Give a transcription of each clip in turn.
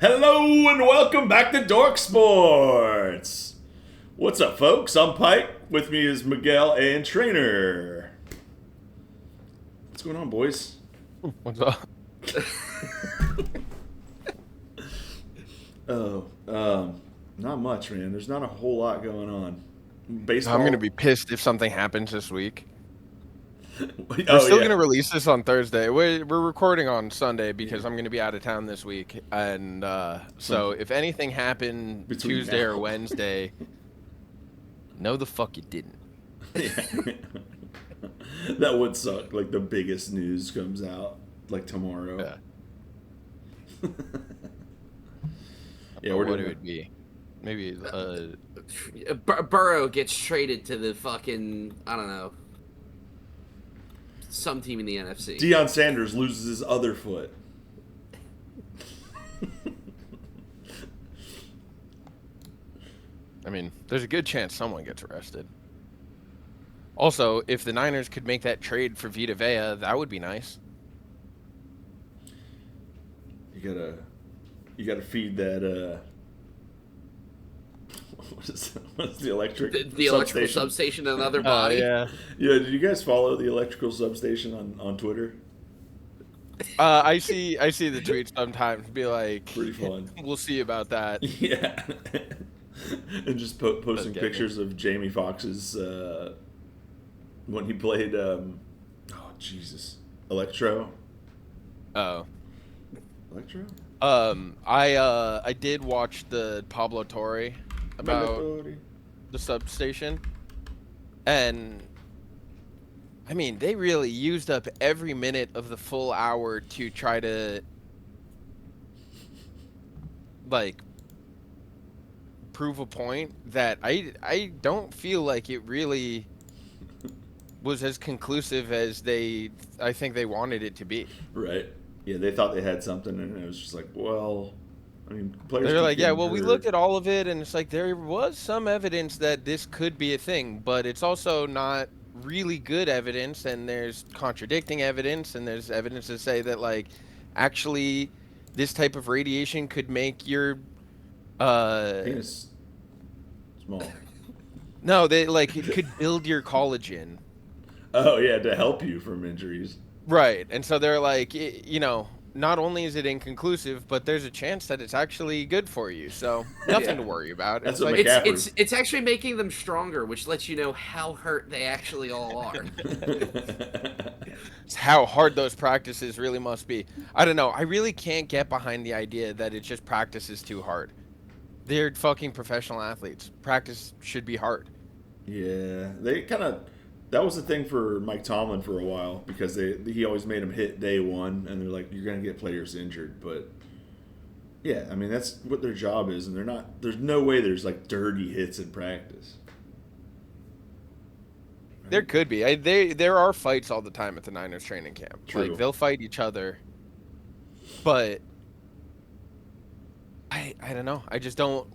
Hello and welcome back to Dork Sports. What's up, folks? I'm Pike. With me is Miguel and Trainer. What's going on, boys? What's up? Not much, man. There's not a whole lot going on. Baseball. I'm gonna be pissed if something happens this week. We're Oh, still yeah. gonna release this on Thursday. We're recording on Sunday because I'm gonna be out of town this week, and so if anything happened Between Tuesday now. or Wednesday, no, the fuck you didn't. Yeah. That would suck. Like the biggest news comes out like tomorrow. Yeah. Yeah, Or we're what doing it would be. Maybe Burrow gets traded to the fucking, I don't know, some team in the NFC. Deion Sanders loses his other foot. I mean, there's a good chance someone gets arrested. Also, if the Niners could make that trade for Vita Vea, that would be nice. You gotta feed that what's the electric The electrical substation in another body. Yeah. Yeah, did you guys follow the electrical substation on Twitter? I see the tweets sometimes. Be like, Pretty fun. We'll see about that. Yeah. And just posting Okay. pictures of Jamie Foxx's when he played Jesus. Electro? Oh. Electro? I did watch the Pablo Torre about the substation, and I mean they really used up every minute of the full hour to try to like prove a point that I don't feel like it really was as conclusive as I think they wanted it to be. Right. Yeah, they thought they had something, and it was just like, well, I mean, players. They're keep like, yeah, getting well, we hurt. looked at all of it, and it's like there was some evidence that this could be a thing, but it's also not really good evidence, and there's contradicting evidence, and there's evidence to say that, like, actually, this type of radiation could make your Penis small. no, it could build your collagen. Oh yeah, to help you from injuries. Right, and so they're like, not only is it inconclusive, but there's a chance that it's actually good for you. So nothing Yeah. to worry about. That's It's what like, McCaffrey- It's actually making them stronger, which lets you know how hurt they actually all are. it's how hard those practices really must be. I don't know. I really can't get behind the idea that it's just practices too hard. They're fucking professional athletes. Practice should be hard. Yeah, they kind of. That was the thing for Mike Tomlin for a while because he always made him hit day one, and they're like, you're gonna get players injured, but yeah, I mean that's what their job is, and they're not. There's no way there's like dirty hits in practice. There could be. There are fights all the time at the Niners training camp. True. Like they'll fight each other, but I don't know. I just don't.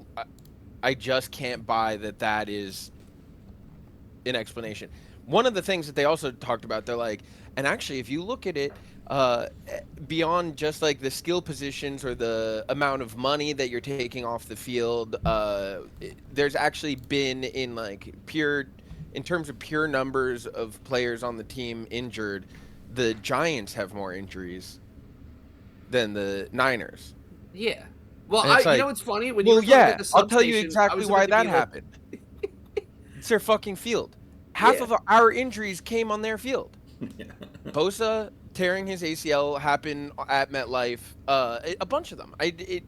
I just can't buy that is an explanation. One of the things that they also talked about, they're like, and actually, if you look at it, beyond just like the skill positions or the amount of money that you're taking off the field, there's actually been in terms of pure numbers of players on the team injured, the Giants have more injuries than the Niners. Yeah. Well, And it's you like, know what's funny? When well, you were talking yeah, about the I'll tell you substation, I exactly was why gonna that be like- happened. It's their fucking field. Half Yeah. of our injuries came on their field. Yeah. Bosa tearing his ACL happened at MetLife. A bunch of them.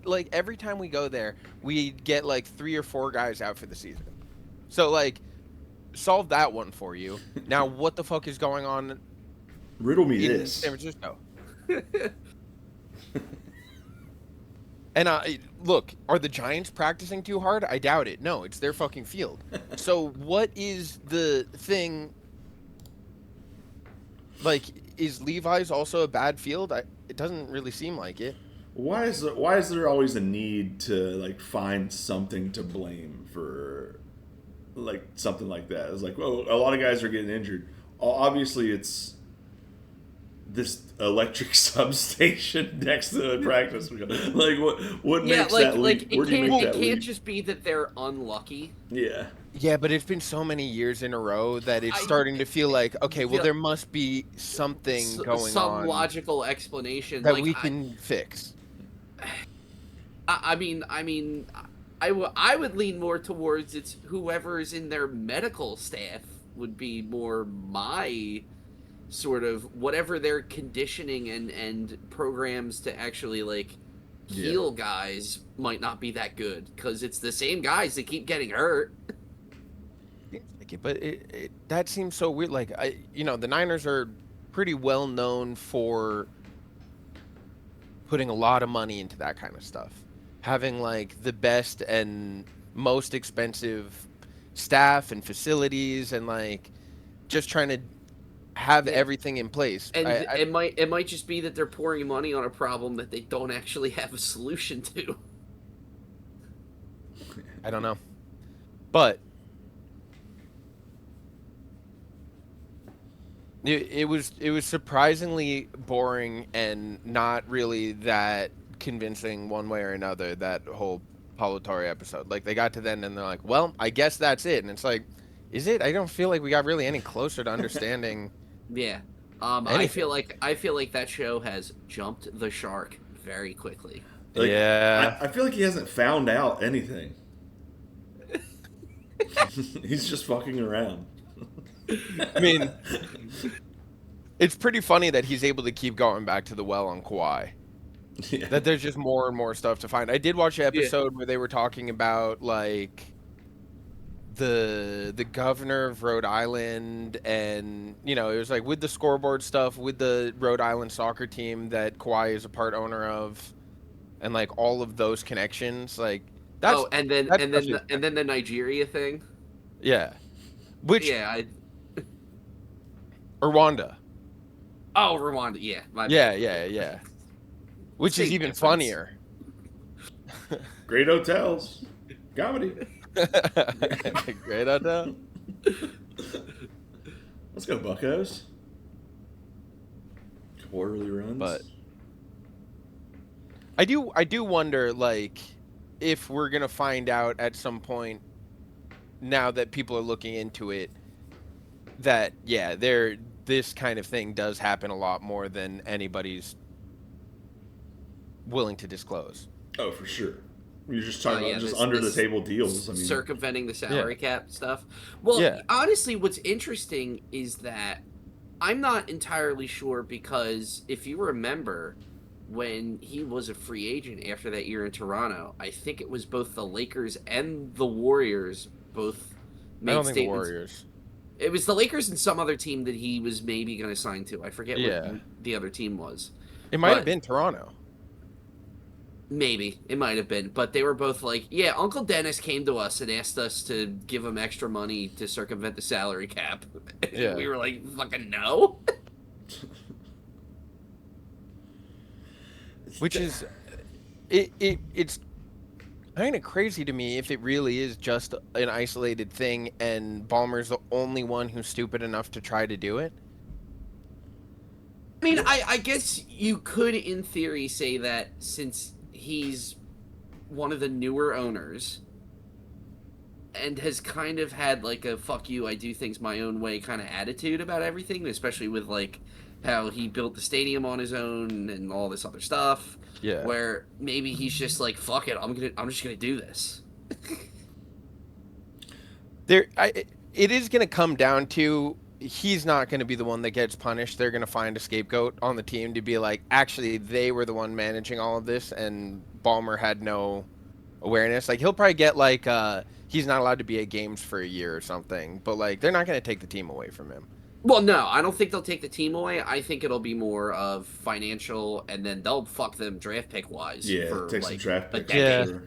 Like every time we go there, we get like 3 or 4 guys out for the season. So like, solve that one for you. Now, what the fuck is going on Riddle me in this. San Francisco? And look, are the Giants practicing too hard? I doubt it. No, it's their fucking field. So what is the thing? Like, is Levi's also a bad field? It doesn't really seem like it. Why is there always a need to like find something to blame for like something like that? It's like, well, a lot of guys are getting injured. Obviously, it's this electric substation next to the practice field. Like, what Yeah, makes that leap? Where do you make it that can't leap? just be that they're unlucky. Yeah. Yeah, but it's been so many years in a row that it's I starting to feel like, okay, well, feel- there must be something going some on logical explanation that like we can fix. I mean, I would lean more towards it's whoever's in their medical staff would be more my sort of whatever their conditioning and programs to actually like heal guys might not be that good because it's the same guys that keep getting hurt. But that seems so weird. Like the Niners are pretty well known for putting a lot of money into that kind of stuff, having like the best and most expensive staff and facilities, and like just trying to have everything in place. And it might just be that they're pouring money on a problem that they don't actually have a solution to. I don't know, but it was surprisingly boring and not really that convincing one way or another, that whole Pablo Torre episode. Like, they got to the end and they're like, well, I guess that's it. And it's like, is it? I don't feel like we got really any closer to understanding. Yeah. Anything. I feel like that show has jumped the shark very quickly. Like, yeah. I feel like he hasn't found out anything. He's just fucking around. I mean, it's pretty funny that he's able to keep going back to the well on Kawhi. Yeah. That there's just more and more stuff to find. I did watch an episode where they were talking about like the governor of Rhode Island, and it was like with the scoreboard stuff with the Rhode Island soccer team that Kawhi is a part owner of, and like all of those connections. Like that's and then the Nigeria thing. Yeah. Which Rwanda. Oh, Rwanda, yeah. Yeah. Which Same is even difference. funnier. Great hotels. Comedy. Great hotel. Let's go, Buccos. Couple early runs. But I do wonder, like, if we're gonna find out at some point, now that people are looking into it, that this kind of thing does happen a lot more than anybody's willing to disclose. Oh, for sure. You're just talking about just this under the table deals. I mean, circumventing the salary cap stuff. Well, honestly, what's interesting is that I'm not entirely sure, because if you remember when he was a free agent after that year in Toronto, I think it was both the Lakers and the Warriors both made I don't think the statements. Warriors. It was the Lakers and some other team that he was maybe going to sign to. I forget what the other team was. It might have been Toronto. Maybe. It might have been. But they were both like, yeah, Uncle Dennis came to us and asked us to give him extra money to circumvent the salary cap. Yeah. We were like, fucking no. Which is... It's kind of crazy to me if it really is just an isolated thing and Ballmer's the only one who's stupid enough to try to do it. I mean, I guess you could, in theory, say that since he's one of the newer owners and has kind of had like a fuck you, I do things my own way kind of attitude about everything, especially with like how he built the stadium on his own and all this other stuff. Yeah. Where maybe he's just like, fuck it, I'm just gonna do this. It is gonna come down to, he's not going to be the one that gets punished. They're going to find a scapegoat on the team to be like, actually, they were the one managing all of this, and Ballmer had no awareness. Like, he'll probably get, like, he's not allowed to be at games for a year or something, but, like, they're not going to take the team away from him. Well, no, I don't think they'll take the team away. I think it'll be more of financial, and then they'll fuck them draft pick wise. Yeah, for take like some draft picks. Yeah. Sure.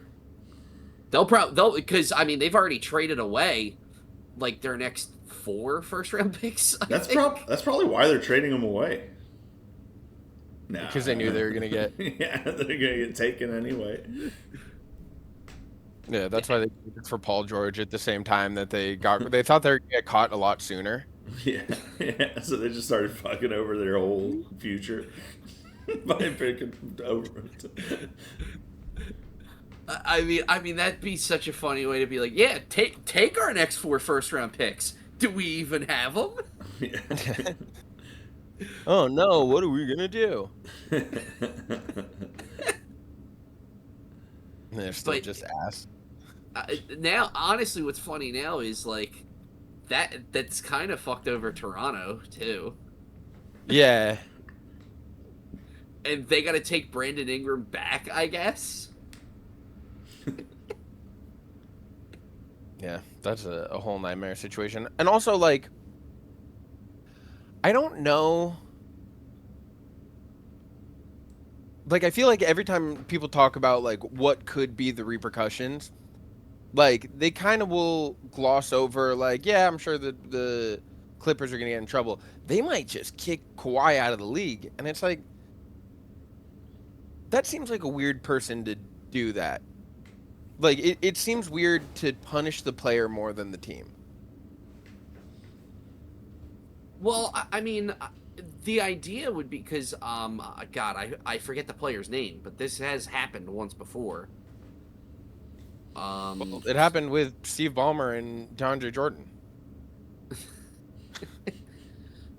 They'll because I mean they've already traded away like their next 4 first-round picks. That's probably why they're trading them away. Nah. Because they knew they were going to get... Yeah, they're going to get taken anyway. Yeah, that's why they did it for Paul George at the same time that they thought they were going to get caught a lot sooner. Yeah, yeah. So they just started fucking over their whole future by picking over. I mean that'd be such a funny way to be like, yeah, take our next 4 first-round picks. Do we even have them? Yeah. Oh no, what are we gonna do? And they're still But just ass. now, honestly, what's funny now is like that's kind of fucked over Toronto too, Yeah. and they got to take Brandon Ingram back, I guess. Yeah, that's a whole nightmare situation. And also, like, I don't know. Like, I feel like every time people talk about, like, what could be the repercussions, like, they kind of will gloss over, like, yeah, I'm sure the Clippers are going to get in trouble. They might just kick Kawhi out of the league. And it's like, that seems like a weird person to do that. Like, it seems weird to punish the player more than the team. Well, I mean, the idea would be because God, I forget the player's name, but this has happened once before. Well, it happened with Steve Ballmer and DeAndre Jordan.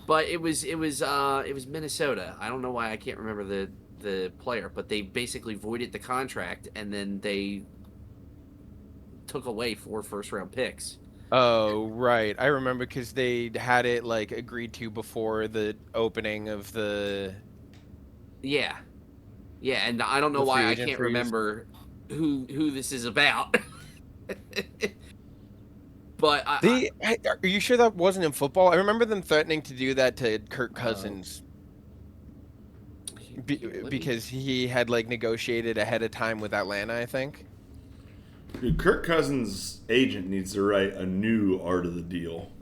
But it was Minnesota. I don't know why I can't remember the player, but they basically voided the contract and then they took away 4 first-round picks. Oh, right. I remember because they had it like agreed to before the opening of the Yeah, yeah, and I don't know free why I agent can't freeze. remember who this is about. But Are you sure that wasn't in football? I remember them threatening to do that to Kirk Cousins because he had like negotiated ahead of time with Atlanta, I think. Dude, Kirk Cousins' agent needs to write a new art of the deal.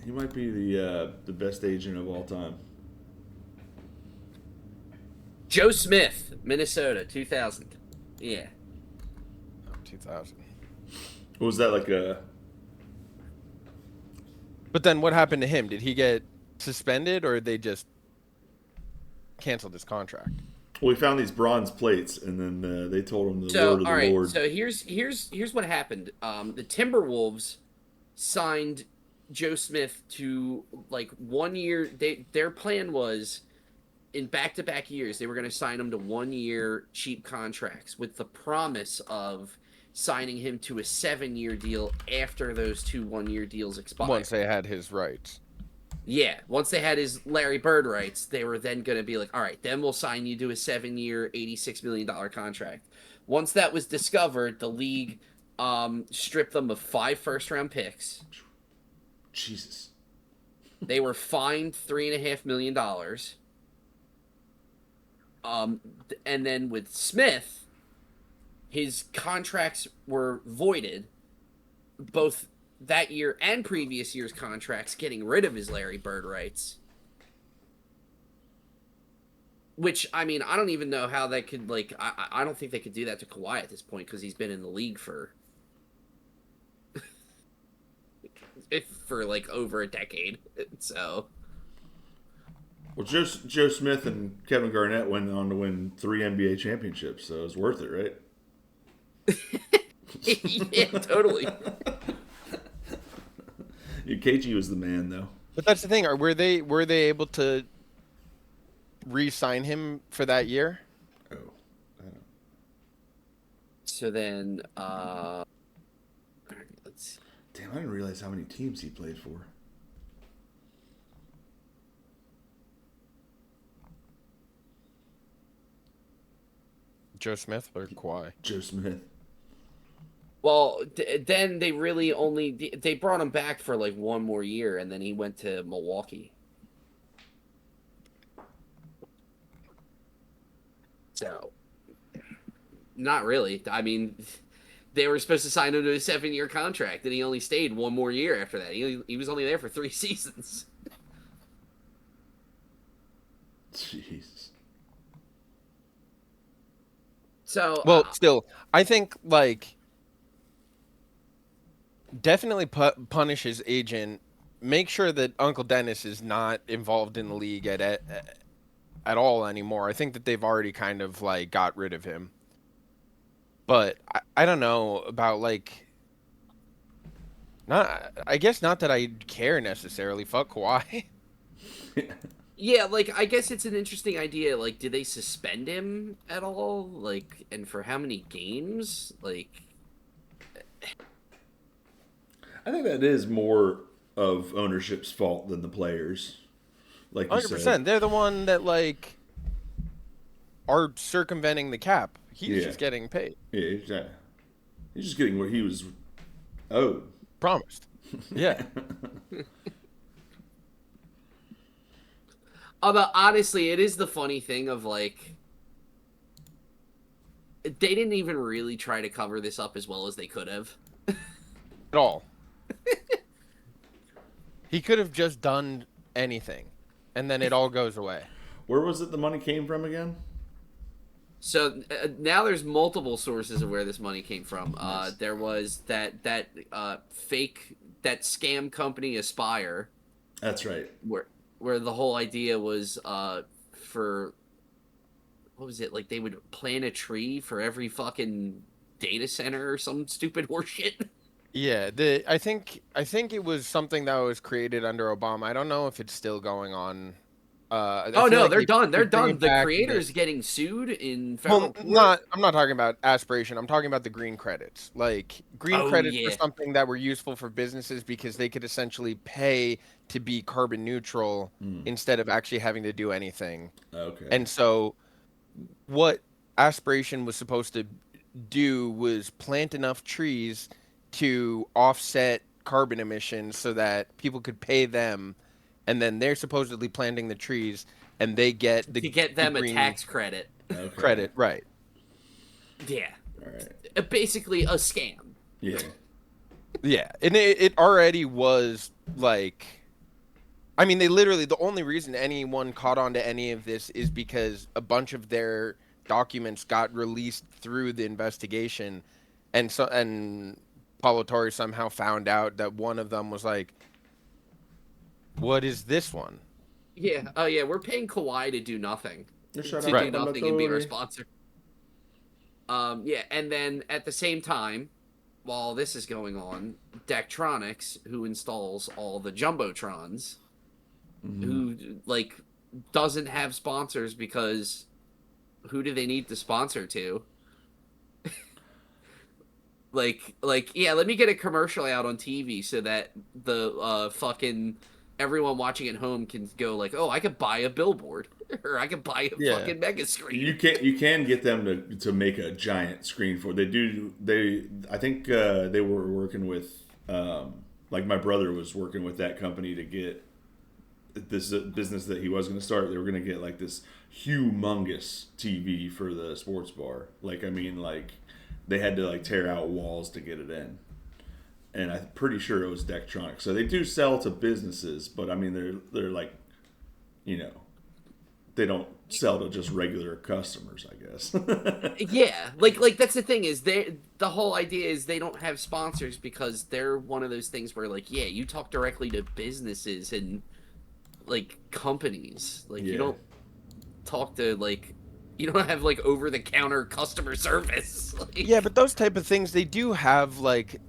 He might be the best agent of all time. Joe Smith, Minnesota, 2000. Yeah. 2000. Was that like a? But then what happened to him? Did he get suspended or they just canceled his contract? Well, we found these bronze plates, and then they told him the So, word of all the right. Lord. So here's what happened. The Timberwolves signed Joe Smith to like 1 year. Their plan was in back-to-back years they were going to sign him to 1 year cheap contracts with the promise of signing him to a 7 year deal after those 2 1-year deals expired. Once they had his rights. Yeah, once they had his Larry Bird rights, they were then going to be like, all right, then we'll sign you to a 7 year, $86 million contract. Once that was discovered, the league stripped them of 5 first-round picks. Jesus. They were fined $3.5 million. And then with Smith, his contracts were voided, both that year and previous year's contracts, getting rid of his Larry Bird rights. Which, I mean, I don't even know how that could, like, I don't think they could do that to Kawhi at this point because he's been in the league for like over a decade. So, Well, Joe Smith and Kevin Garnett went on to win 3 NBA championships, so it was worth it, right? yeah, totally. KG was the man, though. But that's the thing. Were they able to re-sign him for that year? Oh, I don't know. So then, let's see. Damn, I didn't realize how many teams he played for. Joe Smith or Kawhi? Joe Smith. Well, then they really they brought him back for like 1 more year, and then he went to Milwaukee. So, not really. I mean, they were supposed to sign him to a 7 year contract, and he only stayed 1 more year after that. He was only there for 3 seasons. Jeez. So, Well, still, I think like definitely punish his agent. Make sure that Uncle Dennis is not involved in the league at all anymore. I think that they've already kind of like got rid of him. But I don't know about like not. I guess not that I care necessarily. Fuck Kawhi. Yeah, like I guess it's an interesting idea. Like, do they suspend him at all? Like, and for how many games? Like, I think that is more of ownership's fault than the players. Like you 100%. said. They're the one that like are circumventing the cap. He's Yeah. just getting paid. Yeah, he's just getting what he was owed. Promised. Yeah. although honestly, it is the funny thing of like they didn't even really try to cover this up as well as they could have. At all. He could have just done anything, and then it all goes away. Where was it the money came from again? So now there's multiple sources of where this money came from. Nice. There was that fake that scam company Aspire, That's right. where the whole idea was for what was it, like they would plant a tree for every fucking data center or some stupid horseshit. Yeah, I think it was something that was created under Obama. I don't know if it's still going on. I Oh feel no, like they're done. They're bring done. it The back creator's that- getting sued in federal Well, court. I'm not talking about aspiration. I'm talking about the green credits. Like green Oh, credits were yeah. something that were useful for businesses because they could essentially pay to be carbon neutral instead of actually having to do anything. Okay. And so what aspiration was supposed to do was plant enough trees to offset carbon emissions so that people could pay them, and then they're supposedly planting the trees and they get To get them the a green tax credit. Okay. credit, right? Yeah. All right. Basically a scam. Yeah. Yeah, and it already was like, I mean, they literally, the only reason anyone caught on to any of this is because a bunch of their documents got released through the investigation, and Pablo Torre somehow found out that one of them was like, "What is this one?" Yeah. Oh yeah, we're paying Kawhi to do nothing. Shut To up, do nothing and be our Torre. sponsor. Yeah, and then at the same time, while this is going on, Daktronics, who installs all the jumbotrons, who like doesn't have sponsors because who do they need to sponsor to? like yeah, let me get a commercial out on TV so that the fucking everyone watching at home can go like, oh, I could buy a billboard or I could buy a Yeah. fucking mega screen. You can get them to make a giant screen for. I think they were working with like my brother was working with that company to get this business that he was going to start. They were going to get like this humongous TV for the sports bar. Like I mean like they had to like tear out walls to get it in. And I'm pretty sure it was Daktronics. So they do sell to businesses, but I mean they're like, you know, they don't sell to just regular customers, I guess. Yeah, like that's the thing is the whole idea is they don't have sponsors because they're one of those things where like, yeah, you talk directly to businesses and like companies. Like you Yeah. don't talk to like you don't have like over the counter customer service. Like, Yeah, but those type of things, they do have like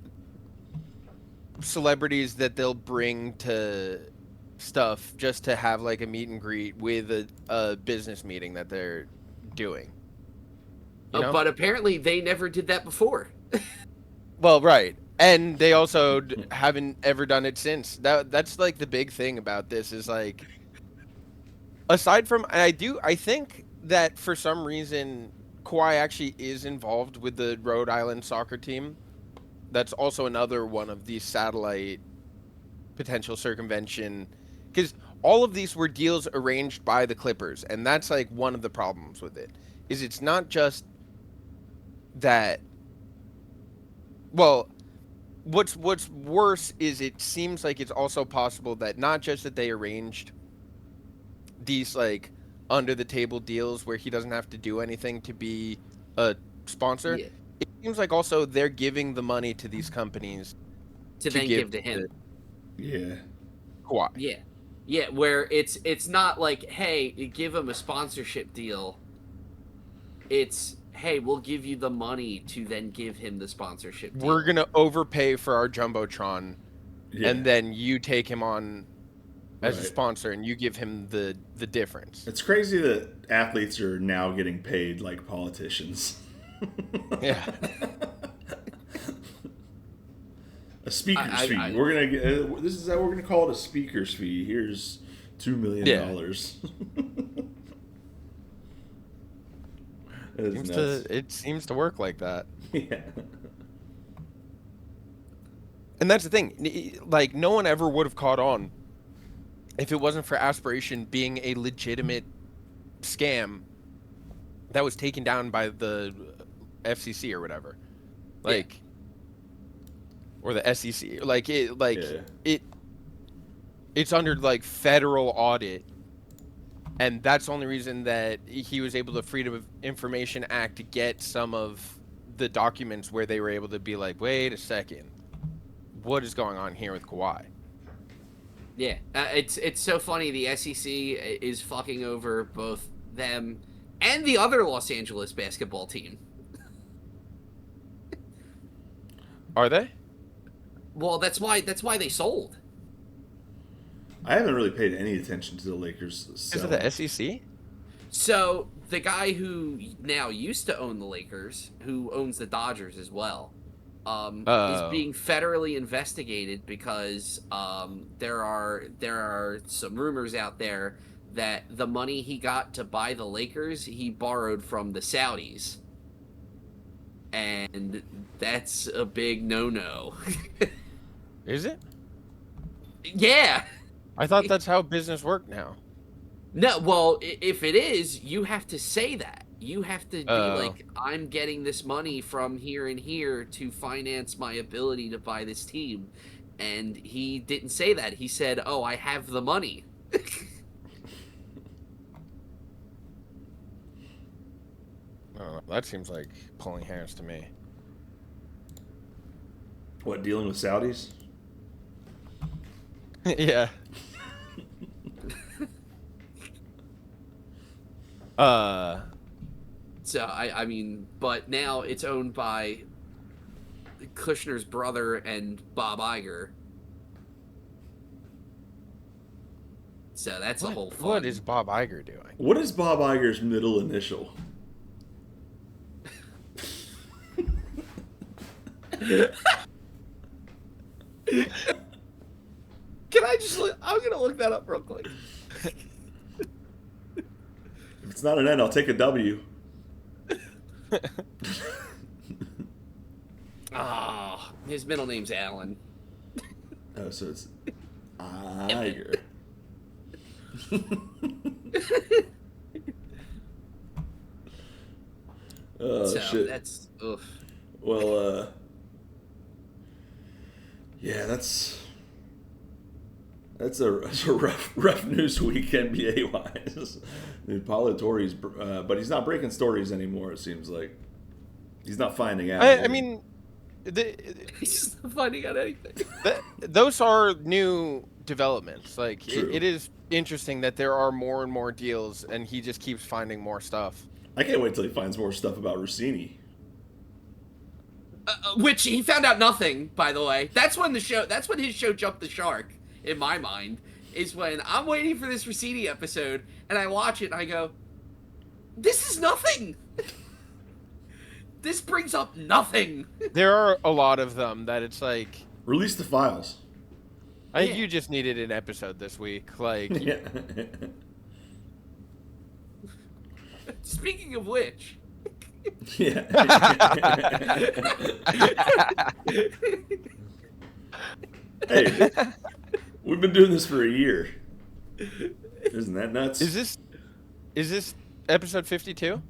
celebrities that they'll bring to stuff just to have like a meet and greet with a business meeting that they're doing. You know? but apparently they never did that before. Well, right. And they also haven't ever done it since. That's like the big thing about this is like, aside from, and I think that for some reason Kawhi actually is involved with the Rhode Island soccer team. That's also another one of these satellite potential circumvention, because all of these were deals arranged by the Clippers, and that's like one of the problems with it. Is it's not just that. Well, what's worse is it seems like it's also possible that not just that they arranged these like under the table deals where he doesn't have to do anything to be a sponsor. Yeah. It seems like also they're giving the money to these companies to then give to him. Yeah. Kawhi. Yeah. Yeah, where it's not like, hey, give him a sponsorship deal. It's, hey, we'll give you the money to then give him the sponsorship deal. We're gonna overpay for our jumbotron, and then you take him on as a sponsor, and you give him the difference. It's crazy that athletes are now getting paid like politicians. Yeah. A speaker's fee. We're gonna get. This is how we're gonna call it, a speaker's fee. Here's $2 million. It seems to work like that. Yeah. And that's the thing. Like, no one ever would have caught on if it wasn't for Aspiration being a legitimate scam that was taken down by the FCC or whatever. Like, or the SEC. Like, it's under, like, federal audit. And that's the only reason that he was able to Freedom of Information Act to get some of the documents where they were able to be like, wait a second, what is going on here with Kawhi? Yeah, it's so funny. The SEC is fucking over both them and the other Los Angeles basketball team. Are they? Well, that's why they sold. I haven't really paid any attention to the Lakers. Because of the SEC? So, the guy who now used to own the Lakers, who owns the Dodgers as well, is being federally investigated because there are some rumors out there that the money he got to buy the Lakers, he borrowed from the Saudis. And that's a big no-no. Is it? Yeah. I thought that's how business worked now. No, well, if it is, you have to say that. You have to be like, I'm getting this money from here and here to finance my ability to buy this team. And he didn't say that. He said, oh, I have the money. Oh, that seems like pulling hairs to me. What, dealing with Saudis? Yeah. So, I mean, but now it's owned by Kushner's brother and Bob Iger. So that's a whole fun. What is Bob Iger doing? What is Bob Iger's middle initial? Can I just look? I'm going to look that up real quick. If it's not an N, I'll take a W. His middle name's Alan. Oh, so it's Iger. Oh, so shit. That's, oof. Well, yeah, that's a rough news week NBA wise. Pablo Torre's, but he's not breaking stories anymore. It seems like he's not finding out. I mean, he's just not finding out anything. Those are new developments. Like True. it is interesting that there are more and more deals, and he just keeps finding more stuff. I can't wait till he finds more stuff about Rossini. Which he found out nothing, by the way. That's when his show jumped the shark, in my mind, is when I'm waiting for this Rossini episode, and I watch it, and I go, this is nothing! This brings up nothing! There are a lot of them that it's like... Release the files. I think you just needed an episode this week. Like... Yeah. Speaking of which... Yeah. Hey, we've been doing this for a year. Isn't that nuts? Is this episode 52?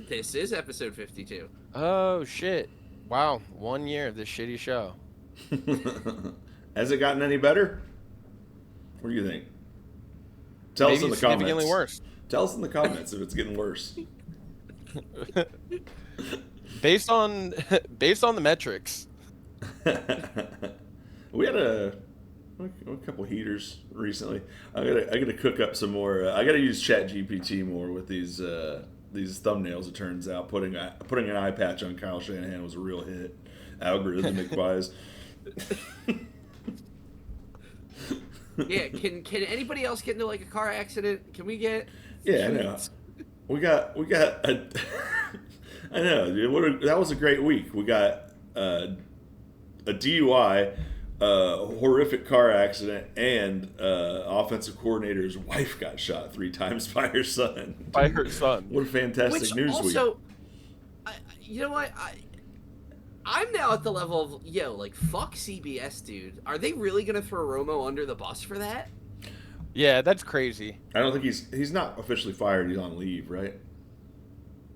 This is episode 52. Oh shit! Wow, 1 year of this shitty show. Has it gotten any better? What do you think? Tell Maybe us in the significantly comments. Worse. Tell us in the comments if it's getting worse. Based on the metrics. We had a couple heaters recently. I gotta cook up some more. I gotta use ChatGPT more with these thumbnails. It turns out putting an eye patch on Kyle Shanahan was a real hit. Algorithmic wise. Yeah, can anybody else get into like a car accident? Can we get? Yeah, I know. We got a. I know, dude. That was a great week. We got a DUI, horrific car accident, and offensive coordinator's wife got shot 3 times by her son. By her son. What a fantastic news week. You know what? I'm now at the level of, like, fuck CBS, dude. Are they really going to throw Romo under the bus for that? Yeah, that's crazy. I don't think he's not officially fired. He's on leave, right?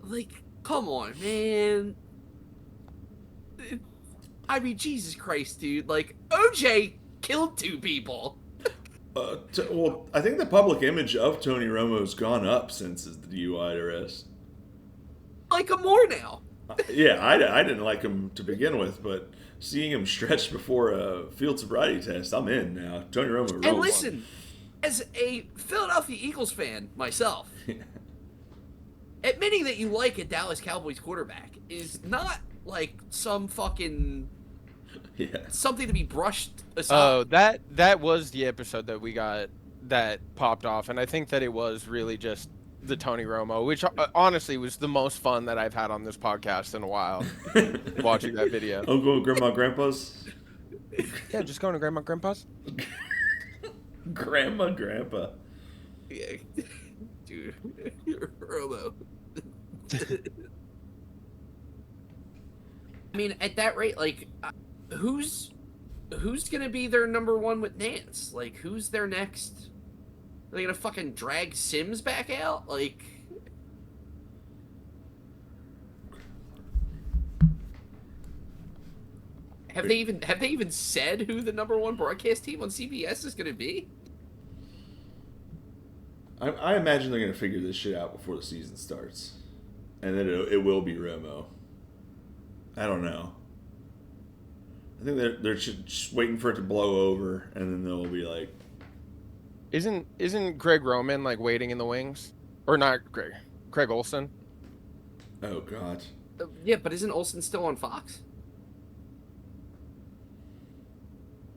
Like, come on, man. I mean, Jesus Christ, dude. Like, OJ killed 2 people. Well, I think the public image of Tony Romo's gone up since his DUI arrest. Like him more now. Yeah, I didn't like him to begin with, but seeing him stretched before a field sobriety test, I'm in now. Tony Romo. And listen, as a Philadelphia Eagles fan myself, admitting that you like a Dallas Cowboys quarterback is not like some fucking something to be brushed aside. Oh, that was the episode that we got that popped off, and I think that it was really just the Tony Romo, which honestly was the most fun that I've had on this podcast in a while. Watching that video. Uncle, grandma, grandpa's. Yeah, just going to grandma, grandpa's. Grandma, grandpa. Yeah, dude, Romo. I mean, at that rate, like, who's gonna be their number 1 with Nance? Like, who's their next? Are they gonna fucking drag Sims back out? Like, have they even said who the number 1 broadcast team on CBS is gonna be? I imagine they're gonna figure this shit out before the season starts, and then it will be Romo. I don't know. I think they're just waiting for it to blow over, and then they'll be like, Isn't Greg Roman like waiting in the wings? Or not Craig Olsen? oh god. Yeah, but isn't Olsen still on Fox?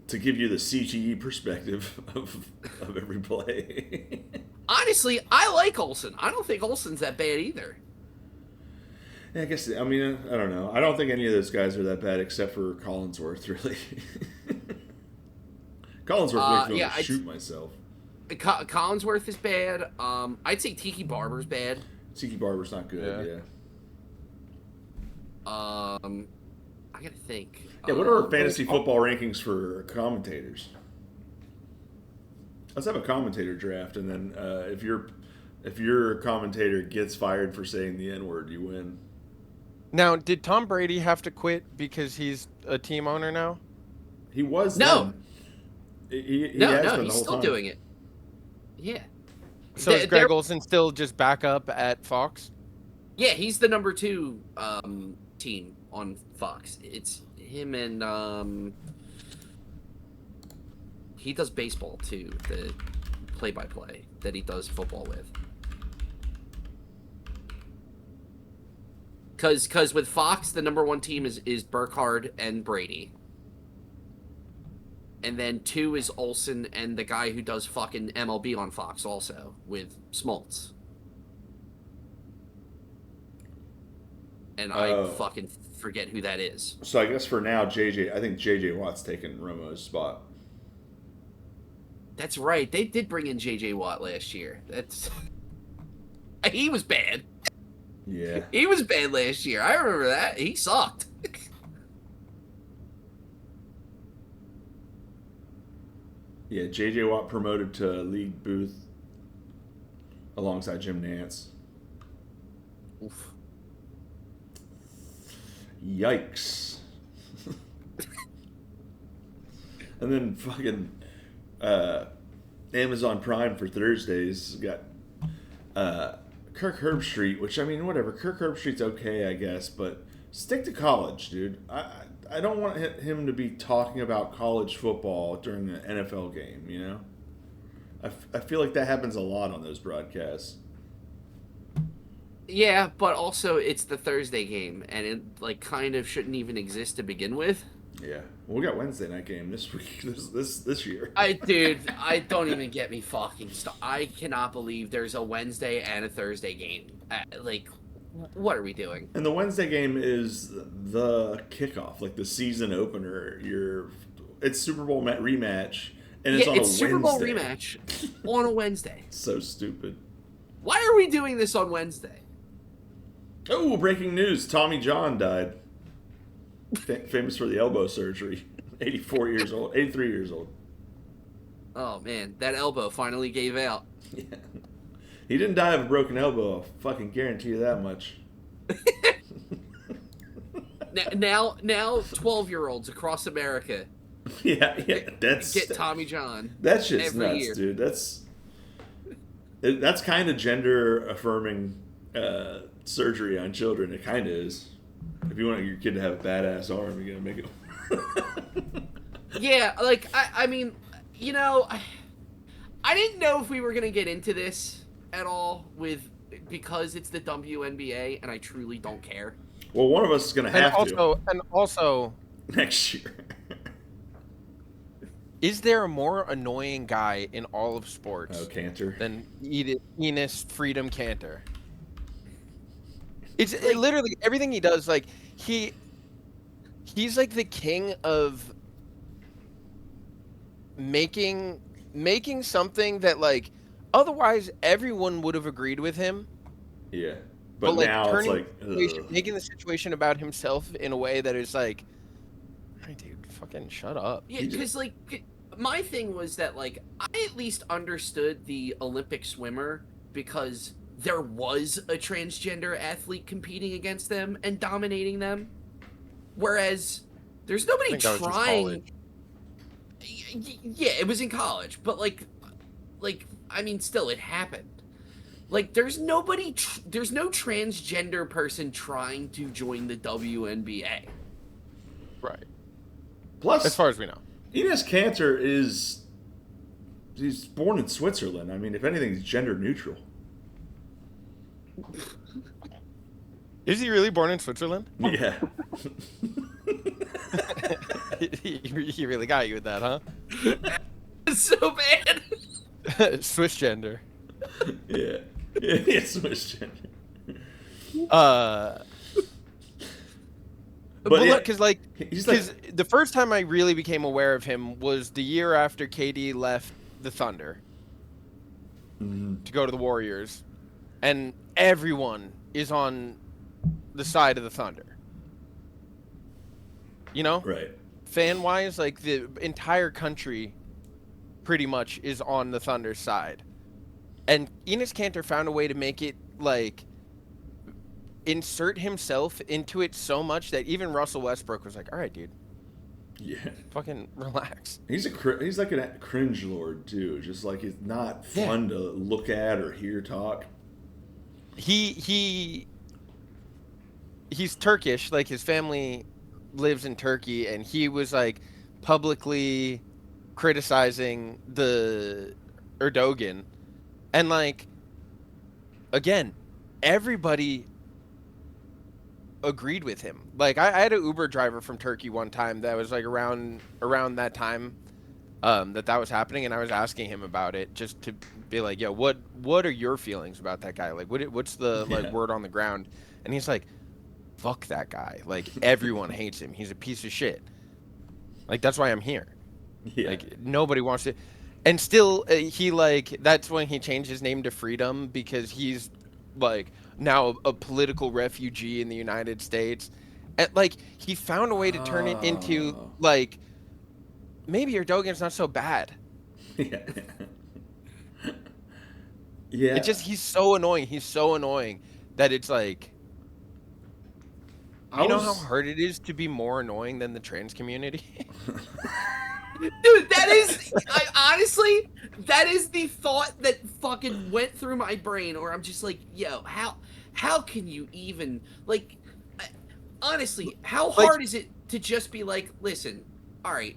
To give you the CTE perspective of every play. Honestly, I like Olsen. I don't think Olsen's that bad either. Yeah, I guess, I mean, I don't know. I don't think any of those guys are that bad except for Collinsworth, really. Collinsworth makes me want to shoot myself. Collinsworth is bad. I'd say Tiki Barber's bad. Tiki Barber's not good, yeah. I gotta think. Yeah, what are our fantasy football rankings for commentators? Let's have a commentator draft, and then if your commentator gets fired for saying the N-word, you win. Now, did Tom Brady have to quit because he's a team owner now? He was no. Then. He's still doing it. Yeah. So is Greg Olsen still just back up at Fox? Yeah, he's the number 2 team on Fox. It's him and he does baseball too, the play-by-play that he does football with. Cause with Fox, the number 1 team is Burkhardt and Brady. And then 2 is Olsen and the guy who does fucking MLB on Fox also, with Smoltz. And I fucking forget who that is. So I guess for now, I think JJ Watt's taking Romo's spot. That's right. They did bring in JJ Watt last year. He was bad. Yeah. He was bad last year. I remember that. He sucked. Yeah, JJ Watt promoted to league booth alongside Jim Nance. Oof. Yikes. And then fucking Amazon Prime for Thursdays got Kirk Herbstreit, which, I mean, whatever. Kirk Herbstreit's okay, I guess, but stick to college, dude. I don't want him to be talking about college football during an NFL game. You know, I feel like that happens a lot on those broadcasts. Yeah, but also it's the Thursday game, and it like kind of shouldn't even exist to begin with. Yeah, well, we got Wednesday night game this week, this year. Dude, I don't even get me fucking I cannot believe there's a Wednesday and a Thursday game. Like, what are we doing? And the Wednesday game is the kickoff, like the season opener. It's Super Bowl rematch, and it's on a Wednesday. It's Super Bowl rematch on a Wednesday. So stupid. Why are we doing this on Wednesday? Oh, breaking news! Tommy John died. Famous for the elbow surgery. 83 years old. Oh man, that elbow finally gave out. Yeah. He didn't die of a broken elbow. I'll fucking guarantee you that much. Now 12-year-olds across America. Yeah, that's get Tommy John. That shit's every nuts, year. dude. That's kind of gender affirming surgery on children. It kind of is. If you want your kid to have a badass arm, you gotta make it. Yeah, like I mean, you know, I didn't know if we were gonna get into this at all because it's the WNBA, and I truly don't care. Well, one of us is gonna have to. And also, next year. Is there a more annoying guy in all of sports Cantor than Enes Freedom Cantor? It's literally everything he does. Like he's like the king of making something that like otherwise everyone would have agreed with him. Yeah, but like, now it's like making the situation about himself in a way that is like, hey, dude, fucking shut up. Yeah, because like my thing was that like I at least understood the Olympic swimmer because there was a transgender athlete competing against them and dominating them, whereas there's nobody trying. Yeah, it was in college, but like I mean, still, it happened. Like, there's nobody, there's no transgender person trying to join the WNBA. Right. Plus, as far as we know, Enes Kanter he's born in Switzerland. I mean, if anything, he's gender neutral. Is he really born in Switzerland? Yeah. he really got you with that, huh? It's so bad. Swiss gender. Yeah. Yeah, Swiss gender. But yeah, look, because the first time I really became aware of him was the year after KD left the Thunder to go to the Warriors, and everyone is on the side of the Thunder. You know? Right. Fan-wise, like, the entire country pretty much is on the Thunder's side. And Enes Kanter found a way to make it, like, insert himself into it so much that even Russell Westbrook was like, all right, dude. Yeah. Fucking relax. He's like a cringe lord, too. Just, like, he's not fun to look at or hear talk. He's Turkish, like his family lives in Turkey, and he was like publicly criticizing the Erdogan, and like again, everybody agreed with him. Like I had an Uber driver from Turkey one time that was like around that time that was happening, and I was asking him about it just to be like, yo, what are your feelings about that guy? Like what's the like word on the ground? And he's like, fuck that guy. Like everyone hates him. He's a piece of shit. Like that's why I'm here. Yeah. Like nobody wants to. And still he like that's when he changed his name to Freedom, because he's like now a political refugee in the United States. And like he found a way to turn it into like maybe Erdogan's not so bad. Yeah. Yeah. It's just he's so annoying. He's so annoying that it's like you know how hard it is to be more annoying than the trans community? Dude, honestly, that is the thought that fucking went through my brain, or I'm just like, yo, how can you even, like, honestly, how hard is it to just be like, listen, all right,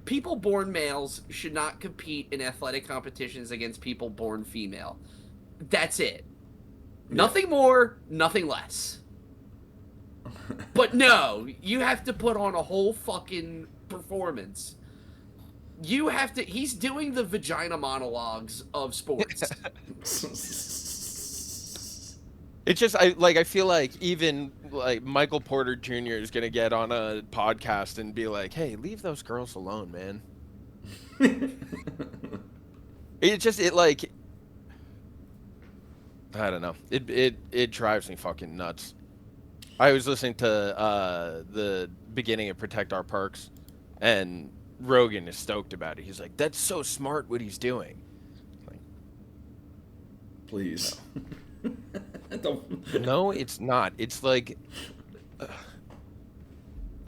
people born males should not compete in athletic competitions against people born female. That's it. Yeah. Nothing more, nothing less. But no, you have to put on a whole fucking performance. You have to. He's doing the vagina monologues of sports. It's just I feel like even like Michael Porter Jr. is gonna get on a podcast and be like, "Hey, leave those girls alone, man." It like I don't know. It drives me fucking nuts. I was listening to the beginning of Protect Our Parks, and Rogan is stoked about it. He's like, "That's so smart what he's doing." Like, Please. no, it's not. It's like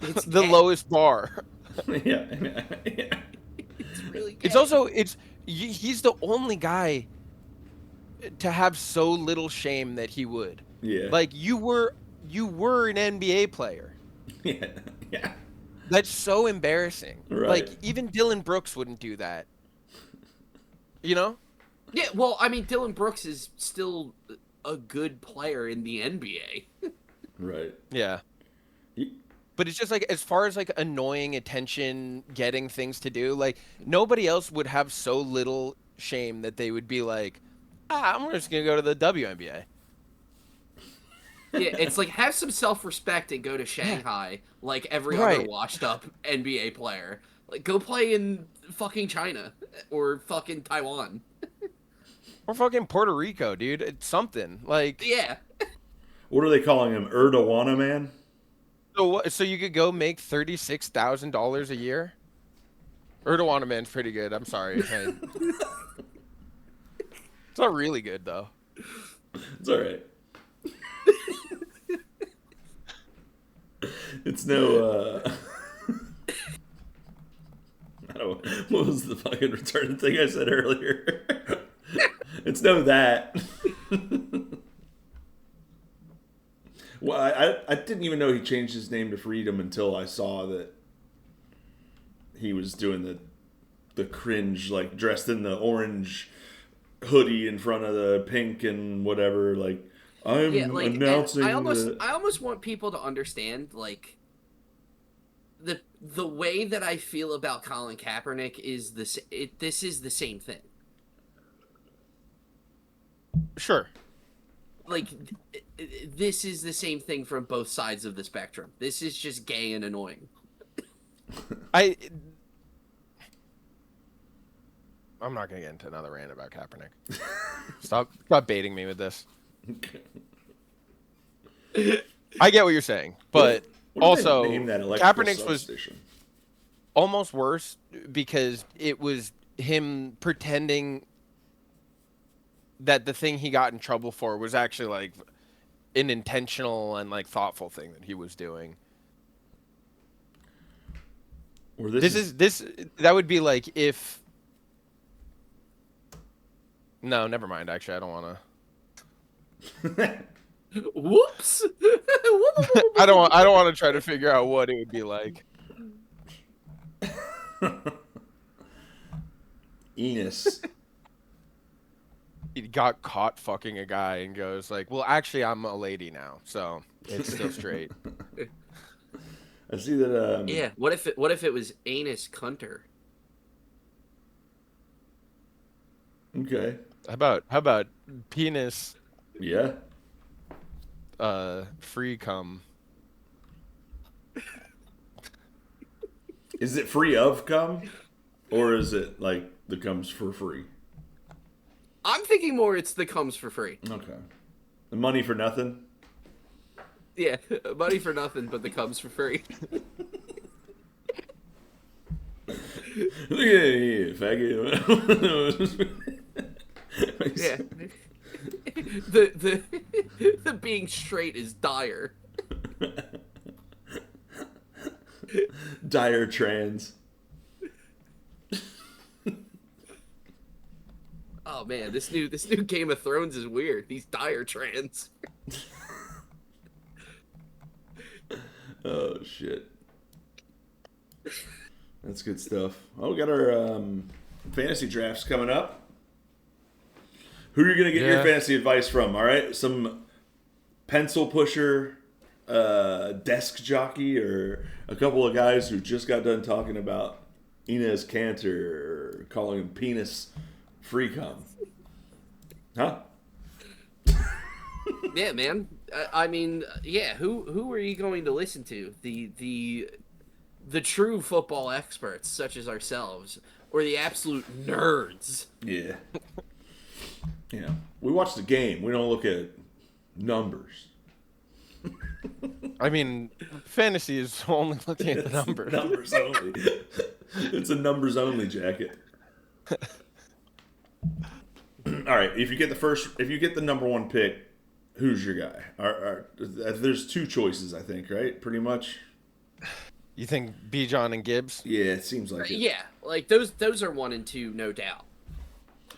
It's the lowest bar. Yeah. It's really good. It's also he's the only guy to have so little shame that he would. Yeah. Like you were an NBA player. Yeah. Yeah. That's so embarrassing. Right. Like even Dylan Brooks wouldn't do that. You know? Yeah, well, I mean, Dylan Brooks is still a good player in the NBA. Right. Yeah. But it's just like as far as like annoying attention getting things to do, like nobody else would have so little shame that they would be like, I'm just gonna go to the WNBA. Yeah, it's like have some self-respect and go to Shanghai like every Right. other washed-up NBA player. Like go play in fucking China or fucking Taiwan. Or fucking Puerto Rico, dude. It's something. Like Yeah. What are they calling him? Erdowana man? so you could go make $36,000 a year? Erdogan man's pretty good. I'm sorry. It's not really good though. It's all right. It's no. I don't. What was the fucking retarded thing I said earlier? It's no that. Well, I didn't even know he changed his name to Freedom until I saw that he was doing the cringe, like dressed in the orange hoodie in front of the pink and whatever. Like I'm announcing. I almost want people to understand like the way that I feel about Colin Kaepernick is this. This is the same thing. Sure. Like this is the same thing from both sides of the spectrum. This is just gay and annoying. I'm not gonna get into another rant about Kaepernick. Stop baiting me with this. I get what you're saying, but What also did they name that electrical Kaepernick's was substation? almost worse because it was him pretending that the thing he got in trouble for was actually like an intentional and like thoughtful thing that he was doing. Or That would be like if no, never mind. Actually, I don't want to. Whoops. I don't want to try to figure out what it would be like. Enos. He got caught fucking a guy and goes like, "Well, actually, I'm a lady now, so it's still straight." I see that. Yeah. What if it was Anus Cunter? Okay. How about penis Yeah. free cum? Is it free of cum, or is it like the cum's for free? I'm thinking more it's the comes for free. Okay. The money for nothing. Yeah, money for nothing, but the comes for free. Look at you, faggot. Yeah. The being straight is dire. Dire trans. Oh man, this new Game of Thrones is weird. These dire trans. Oh shit. That's good stuff. Oh, we got our fantasy drafts coming up. Who are you going to get your fantasy advice from? All right, some pencil pusher, desk jockey, or a couple of guys who just got done talking about Inez Cantor, or calling him penis free cum. Huh? Yeah, man. I mean, yeah. Who are you going to listen to? The true football experts, such as ourselves, or the absolute nerds? Yeah. Yeah. We watch the game. We don't look at numbers. I mean, fantasy is only looking at the numbers. Numbers only. It's a numbers only jacket. All right. If you get the number one pick, who's your guy? There's two choices, I think, right? Pretty much. You think Bijan and Gibbs? Yeah, it seems like it. Yeah, like those are 1 and 2, no doubt.